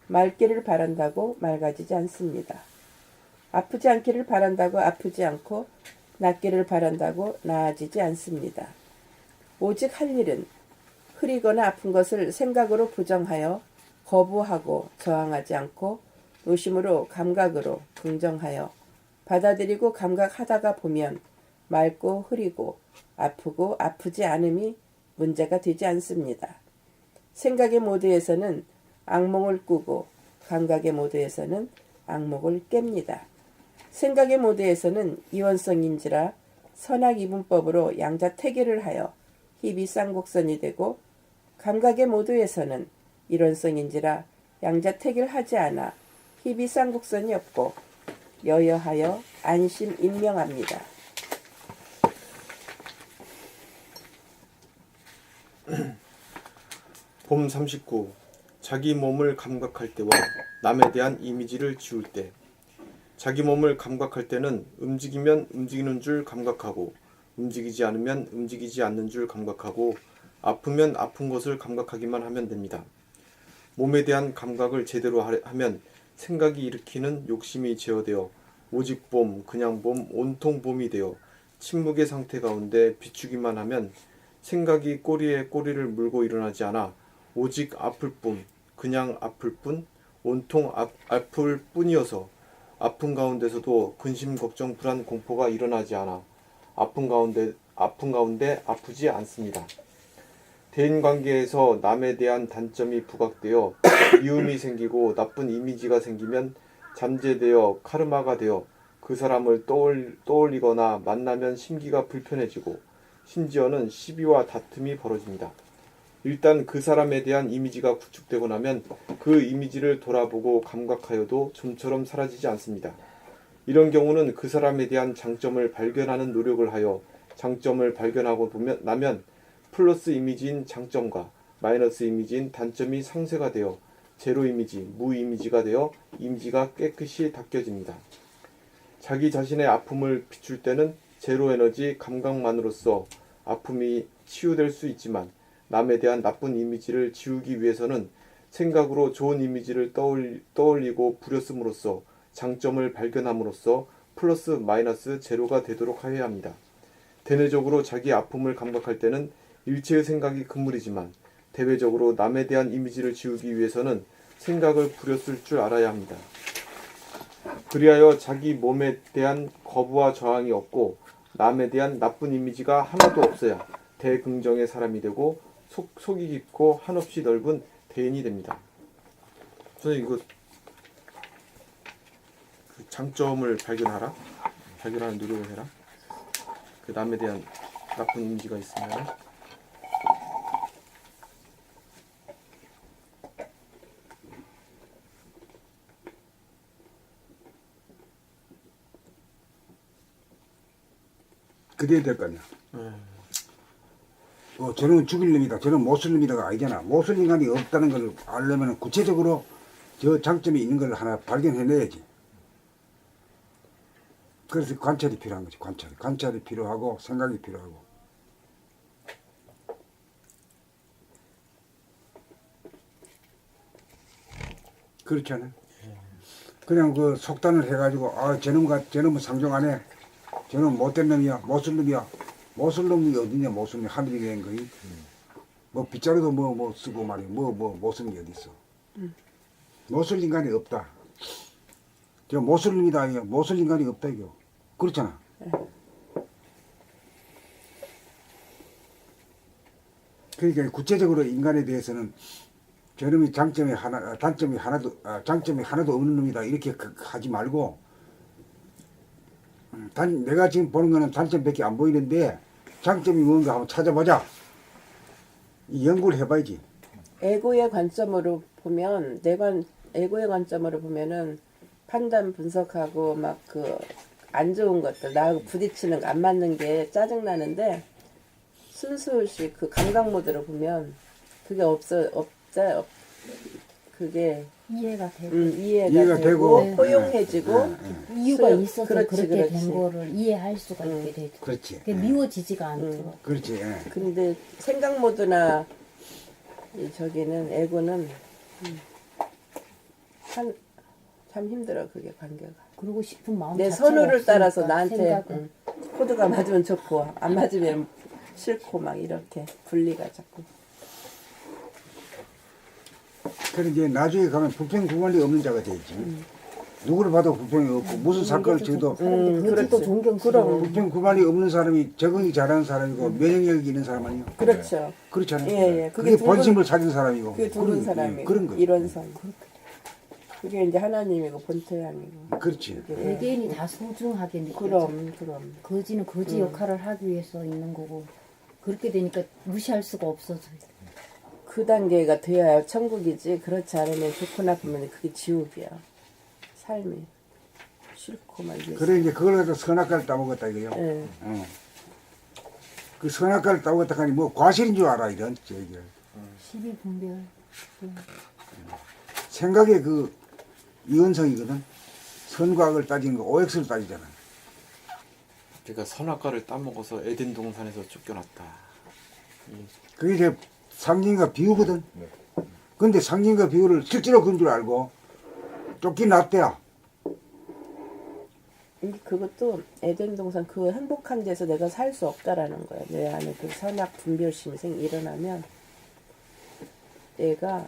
A: 맑기를 바란다고 맑아지지 않습니다. 아프지 않기를 바란다고 아프지 않고, 낫기를 바란다고 나아지지 않습니다. 오직 할 일은 흐리거나 아픈 것을 생각으로 부정하여 거부하고 저항하지 않고, 노심으로 감각으로 긍정하여 받아들이고 감각하다가 보면 맑고 흐리고 아프고 아프지 않음이 문제가 되지 않습니다. 생각의 모드에서는 악몽을 꾸고, 감각의 모드에서는 악몽을 깹니다. 생각의 모드에서는 이원성인지라 선악이분법으로 양자택일을 하여 희비 쌍곡선이 되고, 감각의 모드에서는 일원성인지라 양자택일하지 않아 희비 쌍곡선이 없고 여여하여 안심인명합니다.
F: 봄 39. 자기 몸을 감각할 때와 남에 대한 이미지를 지울 때. 자기 몸을 감각할 때는 움직이면 움직이는 줄 감각하고, 움직이지 않으면 움직이지 않는 줄 감각하고, 아프면 아픈 것을 감각하기만 하면 됩니다. 몸에 대한 감각을 제대로 하면 생각이 일으키는 욕심이 제어되어 오직 봄, 그냥 봄, 온통 봄이 되어 침묵의 상태 가운데 비추기만 하면 생각이 꼬리에 꼬리를 물고 일어나지 않아 오직 아플 뿐, 그냥 아플 뿐, 온통 아플 뿐이어서 아픈 가운데서도 근심, 걱정, 불안, 공포가 일어나지 않아 아픈 가운데 아프지 않습니다. 대인관계에서 남에 대한 단점이 부각되어 미움이 생기고 나쁜 이미지가 생기면 잠재되어 카르마가 되어 그 사람을 떠올리거나 만나면 심기가 불편해지고, 심지어는 시비와 다툼이 벌어집니다. 일단 그 사람에 대한 이미지가 구축되고 나면 그 이미지를 돌아보고 감각하여도 좀처럼 사라지지 않습니다. 이런 경우는 그 사람에 대한 장점을 발견하는 노력을 하여 장점을 발견하고 나면 플러스 이미지인 장점과 마이너스 이미지인 단점이 상쇄가 되어 제로 이미지, 무 이미지가 되어 이미지가 깨끗이 닦여집니다. 자기 자신의 아픔을 비출 때는 제로 에너지 감각만으로써 아픔이 치유될 수 있지만, 남에 대한 나쁜 이미지를 지우기 위해서는 생각으로 좋은 이미지를 떠올리고 부렸음으로써 장점을 발견함으로써 플러스 마이너스 제로가 되도록 하여야 합니다. 대내적으로 자기 아픔을 감각할 때는 일체의 생각이 금물이지만, 대외적으로 남에 대한 이미지를 지우기 위해서는 생각을 부렸을 줄 알아야 합니다. 그리하여 자기 몸에 대한 거부와 저항이 없고 남에 대한 나쁜 이미지가 하나도 없어야 대긍정의 사람이 되고 속이 깊고 한없이 넓은 대인이 됩니다. 선생님, 이거 그 장점을 발견하는 노력을 해라. 그 남에 대한 나쁜 이미지가 있으면
B: 그래야 될 거 아니야. 저는 죽일 놈이다, 저는 못 쓸 놈이다가 아니잖아. 못 쓸 인간이 없다는 걸 알려면 구체적으로 저 장점이 있는 걸 하나 발견해내야지. 그래서 관찰이 필요한 거지. 관찰이 필요하고 생각이 필요하고. 그렇지 않아요? 그냥 그 속단을 해가지고 저놈은 상종 안 해. 저놈은 못된 놈이야. 못 쓸 놈이야. 못 쓸 놈이 어디냐. 못 쓸 놈이 하늘이 된 거이. 뭐 빗자루도 뭐 쓰고 말이야. 못 쓰는 게 어디 있어. 못 쓸 인간이 없다. 저 못 쓸 놈이다. 아니야. 못 쓸 인간이 없다 이거. 그렇잖아. 그러니까 구체적으로 인간에 대해서는 저놈이 장점이 하나도 없는 놈이다 이렇게 하지 말고, 내가 지금 보는 거는 단점밖에 안 보이는데 장점이 뭔가 한번 찾아보자. 이 연구를 해봐야지.
A: 에고의 관점으로 보면 에고의 관점으로 보면은 판단 분석하고 막 그 안 좋은 것들 나하고 부딪히는 거 안 맞는 게 짜증 나는데, 순수식 그 감각 모드로 보면 그게 그게
E: 이해가 되고
A: 이해가 되고
E: 네.
A: 포용해지고
E: 이유가 있어서
A: 그렇지,
E: 그렇게
A: 그렇지.
E: 된 거를 이해할 수가 있게 되죠.
B: 그렇지.
E: 그게 미워지지가 않더라고.
B: 그렇지. 예.
A: 근데 생각 모드나 저기는 에고는 참 힘들어 그게 관계가.
E: 그러고 싶은 마음
A: 내
E: 자체가
A: 선호를
E: 없으니까
A: 따라서 나한테
E: 생각은.
A: 코드가 맞으면 좋고 안 맞으면 싫고 막 이렇게 분리가 자꾸.
B: 그래 이제 나중에 가면 불평 구간이 없는 자가 되지. 누구를 봐도 불평이 없고 무슨 사건을 쳐도
E: 그렇지 또 존경스러워.
B: 불평 구간이 없는 사람이 적응이 잘하는 사람이고 면역력이 있는 사람 아니에요.
A: 그렇죠.
B: 그렇잖아요.
A: 예.
B: 그게 본심을 찾은 사람이고.
A: 그게 두른 사람이
B: 그런 거죠.
A: 이런선. 그게 이제 하나님이고 본토양이고.
B: 그렇지.
E: 개개인이 다 소중하게 느껴져.
A: 그럼.
E: 거지는 거지 역할을 하기 위해서 있는 거고, 그렇게 되니까 무시할 수가 없어져요.
A: 그 단계가 돼야 천국이지. 그렇지 않으면 좋고 나쁘면 그게 지옥이야. 삶이 싫고 막 이게.
B: 그래 이제 그걸 갖다 선악과를 따먹었다 이거요.
A: 예.
B: 그 선악과를 따먹었다 하니 뭐 과실인 줄 알아 이런 얘기를.
E: 12분별.
B: 생각의 그 이원성이거든. 선과 악을 따지는 거 OX를 따지잖아.
F: 그러니까 선악과를 따먹어서 에덴 동산에서 쫓겨났다.
B: 그게 이제 상징과 비유거든. 근데 상징과 비유를 실제로 그런 줄 알고 쫓겨났대야.
A: 그것도 에덴 동산 그 행복한 데서 내가 살 수 없다라는 거야. 내 안에 그 선악 분별심이 일어나면 내가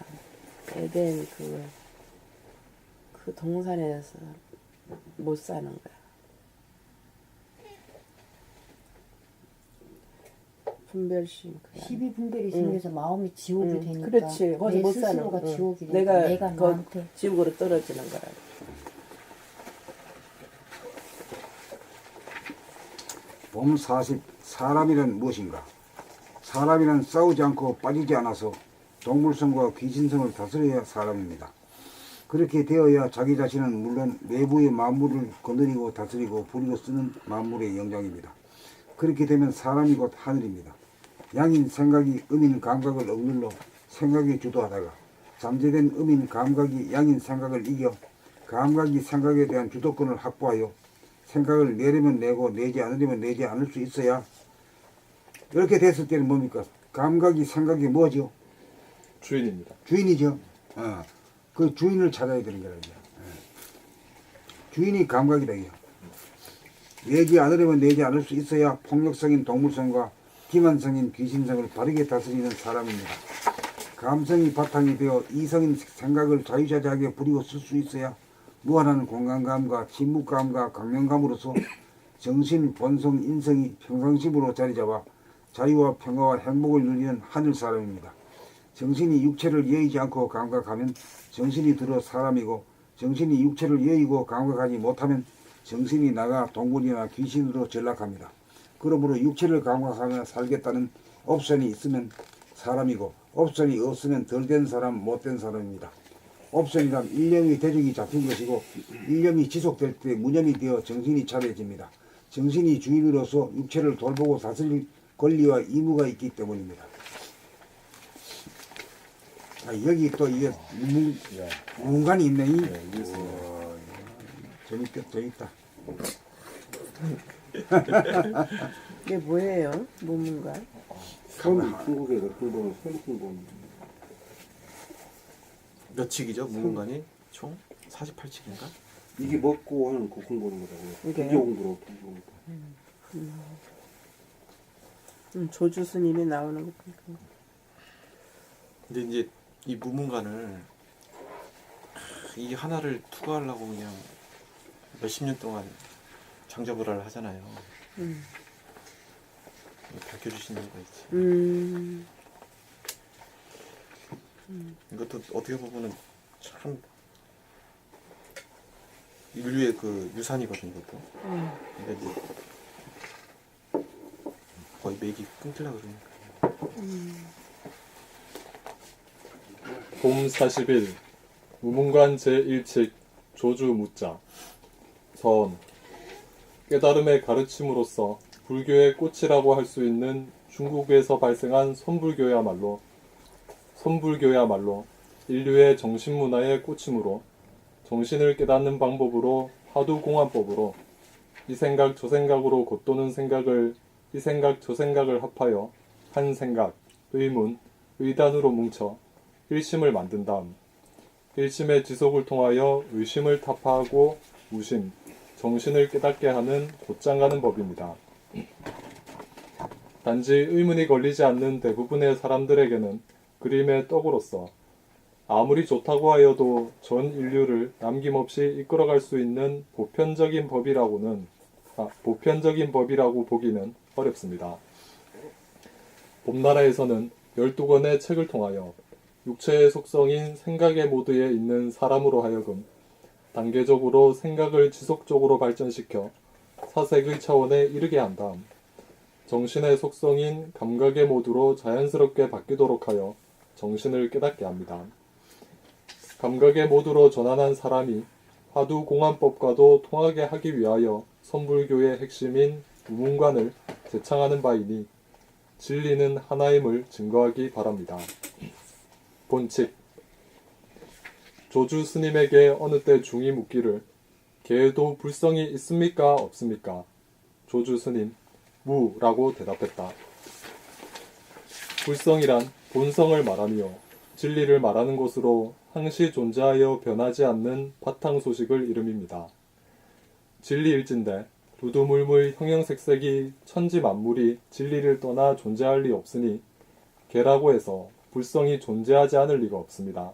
A: 에덴 그 동산에서 못 사는 거야. 분별심.
E: 12분별이 생겨서 마음이 지옥이 되니까.
A: 그렇지. 거기서
E: 내
A: 못 사는
E: 스스로가
A: 거.
E: 지옥이 되니까 내가
A: 거
E: 나한테.
A: 지옥으로 떨어지는 거라.
B: 봄 40. 사람이란 무엇인가? 사람이란 싸우지 않고 빠지지 않아서 동물성과 귀신성을 다스려야 사람입니다. 그렇게 되어야 자기 자신은 물론 내부의 만물을 거느리고 다스리고 부리고 쓰는 만물의 영장입니다. 그렇게 되면 사람이 곧 하늘입니다. 양인 생각이 음인 감각을 억눌러 생각이 주도하다가 잠재된 음인 감각이 양인 생각을 이겨 감각이 생각에 대한 주도권을 확보하여 생각을 내려면 내고 내지 않으려면 내지 않을 수 있어야, 이렇게 됐을 때는 뭡니까? 감각이 생각이 뭐죠?
G: 주인입니다.
B: 주인이죠. 그 주인을 찾아야 되는 거라. 주인이 감각이다. 이게. 내지 않으려면 내지 않을 수 있어야 폭력성인 동물성과 기만성인 귀신성을 바르게 다스리는 사람입니다. 감성이 바탕이 되어 이성인 생각을 자유자재하게 부리고 쓸 수 있어야 무한한 공간감과 침묵감과 강령감으로서 정신, 본성, 인성이 평상심으로 자리잡아 자유와 평화와 행복을 누리는 하늘 사람입니다. 정신이 육체를 여의지 않고 감각하면 정신이 들어 사람이고, 정신이 육체를 여의고 감각하지 못하면 정신이 나가 동물이나 귀신으로 전락합니다. 그러므로 육체를 감각하며 살겠다는 옵션이 있으면 사람이고, 옵션이 없으면 덜된 사람, 못된 사람입니다. 옵션이란 일념의 대적이 잡힌 것이고, 일념이 지속될 때 무념이 되어 정신이 차려집니다. 정신이 주인으로서 육체를 돌보고 권리와 의무가 있기 때문입니다. 자, 여기 또 이게 무문관이 있네. 우와, 재밌다.
A: 이게 뭐예요? 무문관?
C: 중국에서 근본, 선근본.
F: 몇 칙이죠? 무문관이 총 48칙인가?
C: 이게 먹고 하는 그 공부하는 거라고요.
A: 이게요?
C: 불교 공부로
A: 조주 스님이 나오는 거 보니까.
F: 근데 이제 이 무문관을 이 하나를 투과하려고 그냥 몇십 년 동안 장자부라를 하잖아요. 밝혀주신 이유가 있지. 이것도 어떻게 보면은 참 인류의 그 유산이거든, 이것도. 근데 이제 거의 맥이 끊기려고 그러니까.
G: 봄 40일 무문관 제1칙 조주 묻자. 선 깨달음의 가르침으로서 불교의 꽃이라고 할 수 있는 중국에서 발생한 선불교야말로 인류의 정신문화의 꽃이므로 정신을 깨닫는 방법으로 화두공안법으로 이 생각 저 생각으로 겉도는 생각을 이 생각 저 생각을 합하여 한 생각, 의문, 의단으로 뭉쳐 일심을 만든 다음 일심의 지속을 통하여 의심을 타파하고 무심, 정신을 깨닫게 하는 곧장가는 법입니다. 단지 의문이 걸리지 않는 대부분의 사람들에게는 그림의 떡으로서 아무리 좋다고 하여도 전 인류를 남김없이 이끌어갈 수 있는 보편적인 법이라고 보기는 어렵습니다. 봄나라에서는 12권의 책을 통하여 육체의 속성인 생각의 모드에 있는 사람으로 하여금 단계적으로 생각을 지속적으로 발전시켜 사색의 차원에 이르게 한 다음 정신의 속성인 감각의 모드로 자연스럽게 바뀌도록 하여 정신을 깨닫게 합니다. 감각의 모드로 전환한 사람이 화두공안법과도 통하게 하기 위하여 선불교의 핵심인 무문관을 제창하는 바이니 진리는 하나임을 증거하기 바랍니다. 본칙 조주 스님에게 어느 때 중이 묻기를 개에도 불성이 있습니까 없습니까? 조주 스님 무라고 대답했다. 불성이란 본성을 말하며 진리를 말하는 것으로 항시 존재하여 변하지 않는 바탕 소식을 이름입니다. 진리일진데 두두물물 형형색색이 천지 만물이 진리를 떠나 존재할 리 없으니 개라고 해서 불성이 존재하지 않을 리가 없습니다.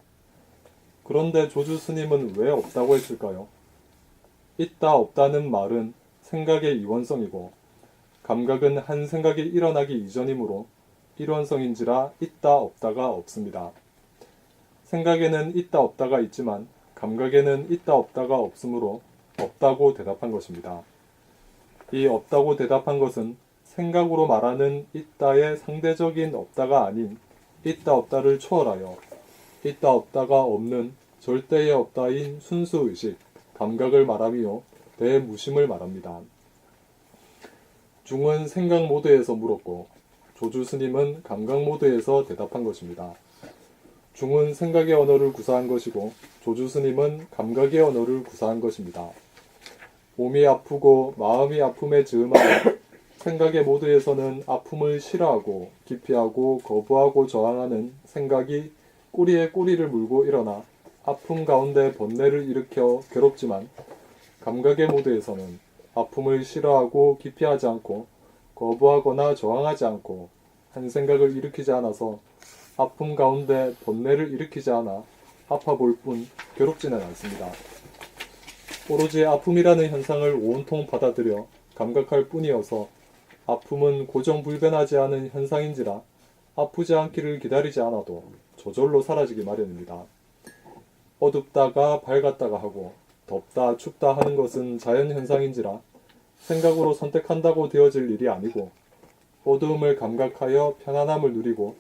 G: 그런데 조주 스님은 왜 없다고 했을까요? 있다 없다는 말은 생각의 이원성이고 감각은 한 생각이 일어나기 이전이므로 일원성인지라 있다 없다가 없습니다. 생각에는 있다 없다가 있지만 감각에는 있다 없다가 없으므로 없다고 대답한 것입니다. 이 없다고 대답한 것은 생각으로 말하는 있다의 상대적인 없다가 아닌 있다 없다를 초월하여 있다 없다가 없는 절대의 없다인 순수의식, 감각을 말하며 대무심을 말합니다. 중은 생각 모드에서 물었고 조주 스님은 감각 모드에서 대답한 것입니다. 중은 생각의 언어를 구사한 것이고 조주 스님은 감각의 언어를 구사한 것입니다. 몸이 아프고 마음이 아픔에 즈음하여 생각의 모드에서는 아픔을 싫어하고 기피하고 거부하고 저항하는 생각이 꼬리에 꼬리를 물고 일어나 아픔 가운데 번뇌를 일으켜 괴롭지만 감각의 모드에서는 아픔을 싫어하고 기피하지 않고 거부하거나 저항하지 않고 한 생각을 일으키지 않아서 아픔 가운데 번뇌를 일으키지 않아 아파 볼 뿐 괴롭지는 않습니다. 오로지 아픔이라는 현상을 온통 받아들여 감각할 뿐이어서 아픔은 고정불변하지 않은 현상인지라 아프지 않기를 기다리지 않아도 저절로 사라지기 마련입니다. 어둡다가 밝았다가 하고 덥다 춥다 하는 것은 자연현상인지라 생각으로 선택한다고 되어질 일이 아니고 어두움을 감각하여 편안함을 누리고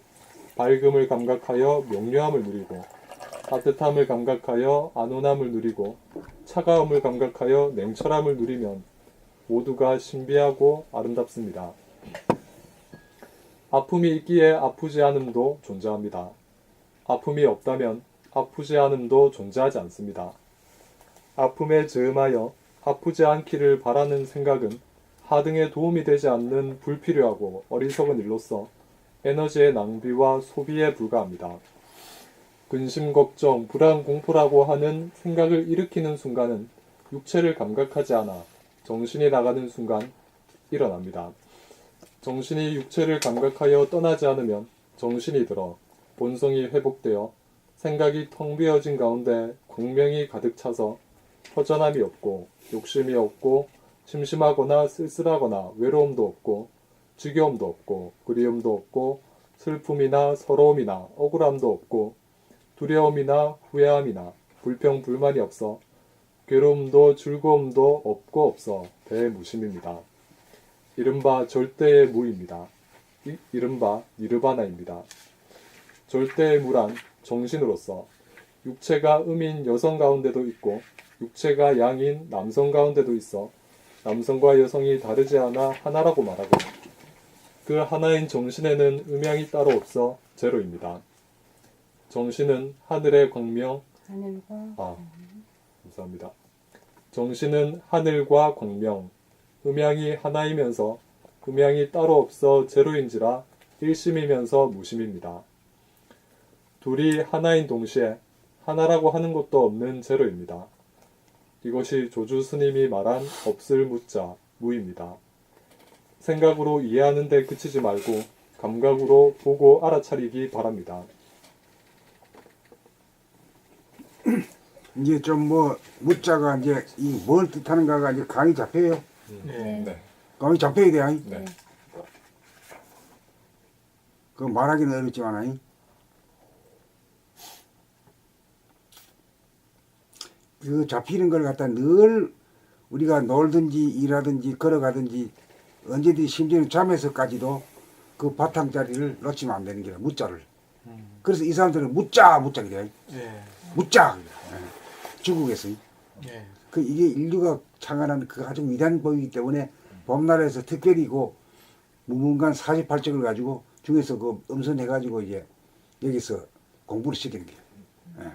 G: 밝음을 감각하여 명료함을 누리고 따뜻함을 감각하여 안온함을 누리고 차가움을 감각하여 냉철함을 누리면 모두가 신비하고 아름답습니다. 아픔이 있기에 아프지 않음도 존재합니다. 아픔이 없다면 아프지 않음도 존재하지 않습니다. 아픔에 즈음하여 아프지 않기를 바라는 생각은 하등에 도움이 되지 않는 불필요하고 어리석은 일로서 에너지의 낭비와 소비에 불과합니다. 근심, 걱정, 불안, 공포라고 하는 생각을 일으키는 순간은 육체를 감각하지 않아 정신이 나가는 순간 일어납니다. 정신이 육체를 감각하여 떠나지 않으면 정신이 들어 본성이 회복되어 생각이 텅 비어진 가운데 광명이 가득 차서 허전함이 없고 욕심이 없고 심심하거나 쓸쓸하거나 외로움도 없고 지겨움도 없고 그리움도 없고 슬픔이나 서러움이나 억울함도 없고 두려움이나 후회함이나 불평 불만이 없어 괴로움도 즐거움도 없고 없어 대무심입니다. 이른바 절대의 무입니다. 이른바 니르바나입니다. 절대의 무란 정신으로서 육체가 음인 여성 가운데도 있고 육체가 양인 남성 가운데도 있어 남성과 여성이 다르지 않아 하나라고 말하고 그 하나인 정신에는 음양이 따로 없어 제로입니다. 정신은 하늘의 광명, 감사합니다. 정신은 하늘과 광명, 음양이 하나이면서 음양이 따로 없어 제로인지라 일심이면서 무심입니다. 둘이 하나인 동시에 하나라고 하는 것도 없는 제로입니다. 이것이 조주 스님이 말한 없을 무자, 무입니다. 생각으로 이해하는 데 그치지 말고 감각으로 보고 알아차리기 바랍니다.
B: 이제 좀 뭐 무자가 이제 이 뭘 뜻하는가가 이제 감이 잡혀요.
G: 네.
B: 감이 잡혀야 돼. 아이.
G: 네.
B: 그 말하기는 어렵지만 아이. 그 잡히는 걸 갖다 늘 우리가 놀든지 일하든지 걸어가든지 언제든지 심지어는 잠에서까지도 그 바탕자리를 놓치면 안 되는 게라 무자를. 그래서 이 사람들은 무자가 그래. 무자. 중국에서. 그 이게 인류가 창안한 그 아주 위대한 법이기 때문에 봄나라에서 특별히고 무문간 48쪽을 가지고 중에서 그 음선해가지고 이제 여기서 공부를 시키는 거예요.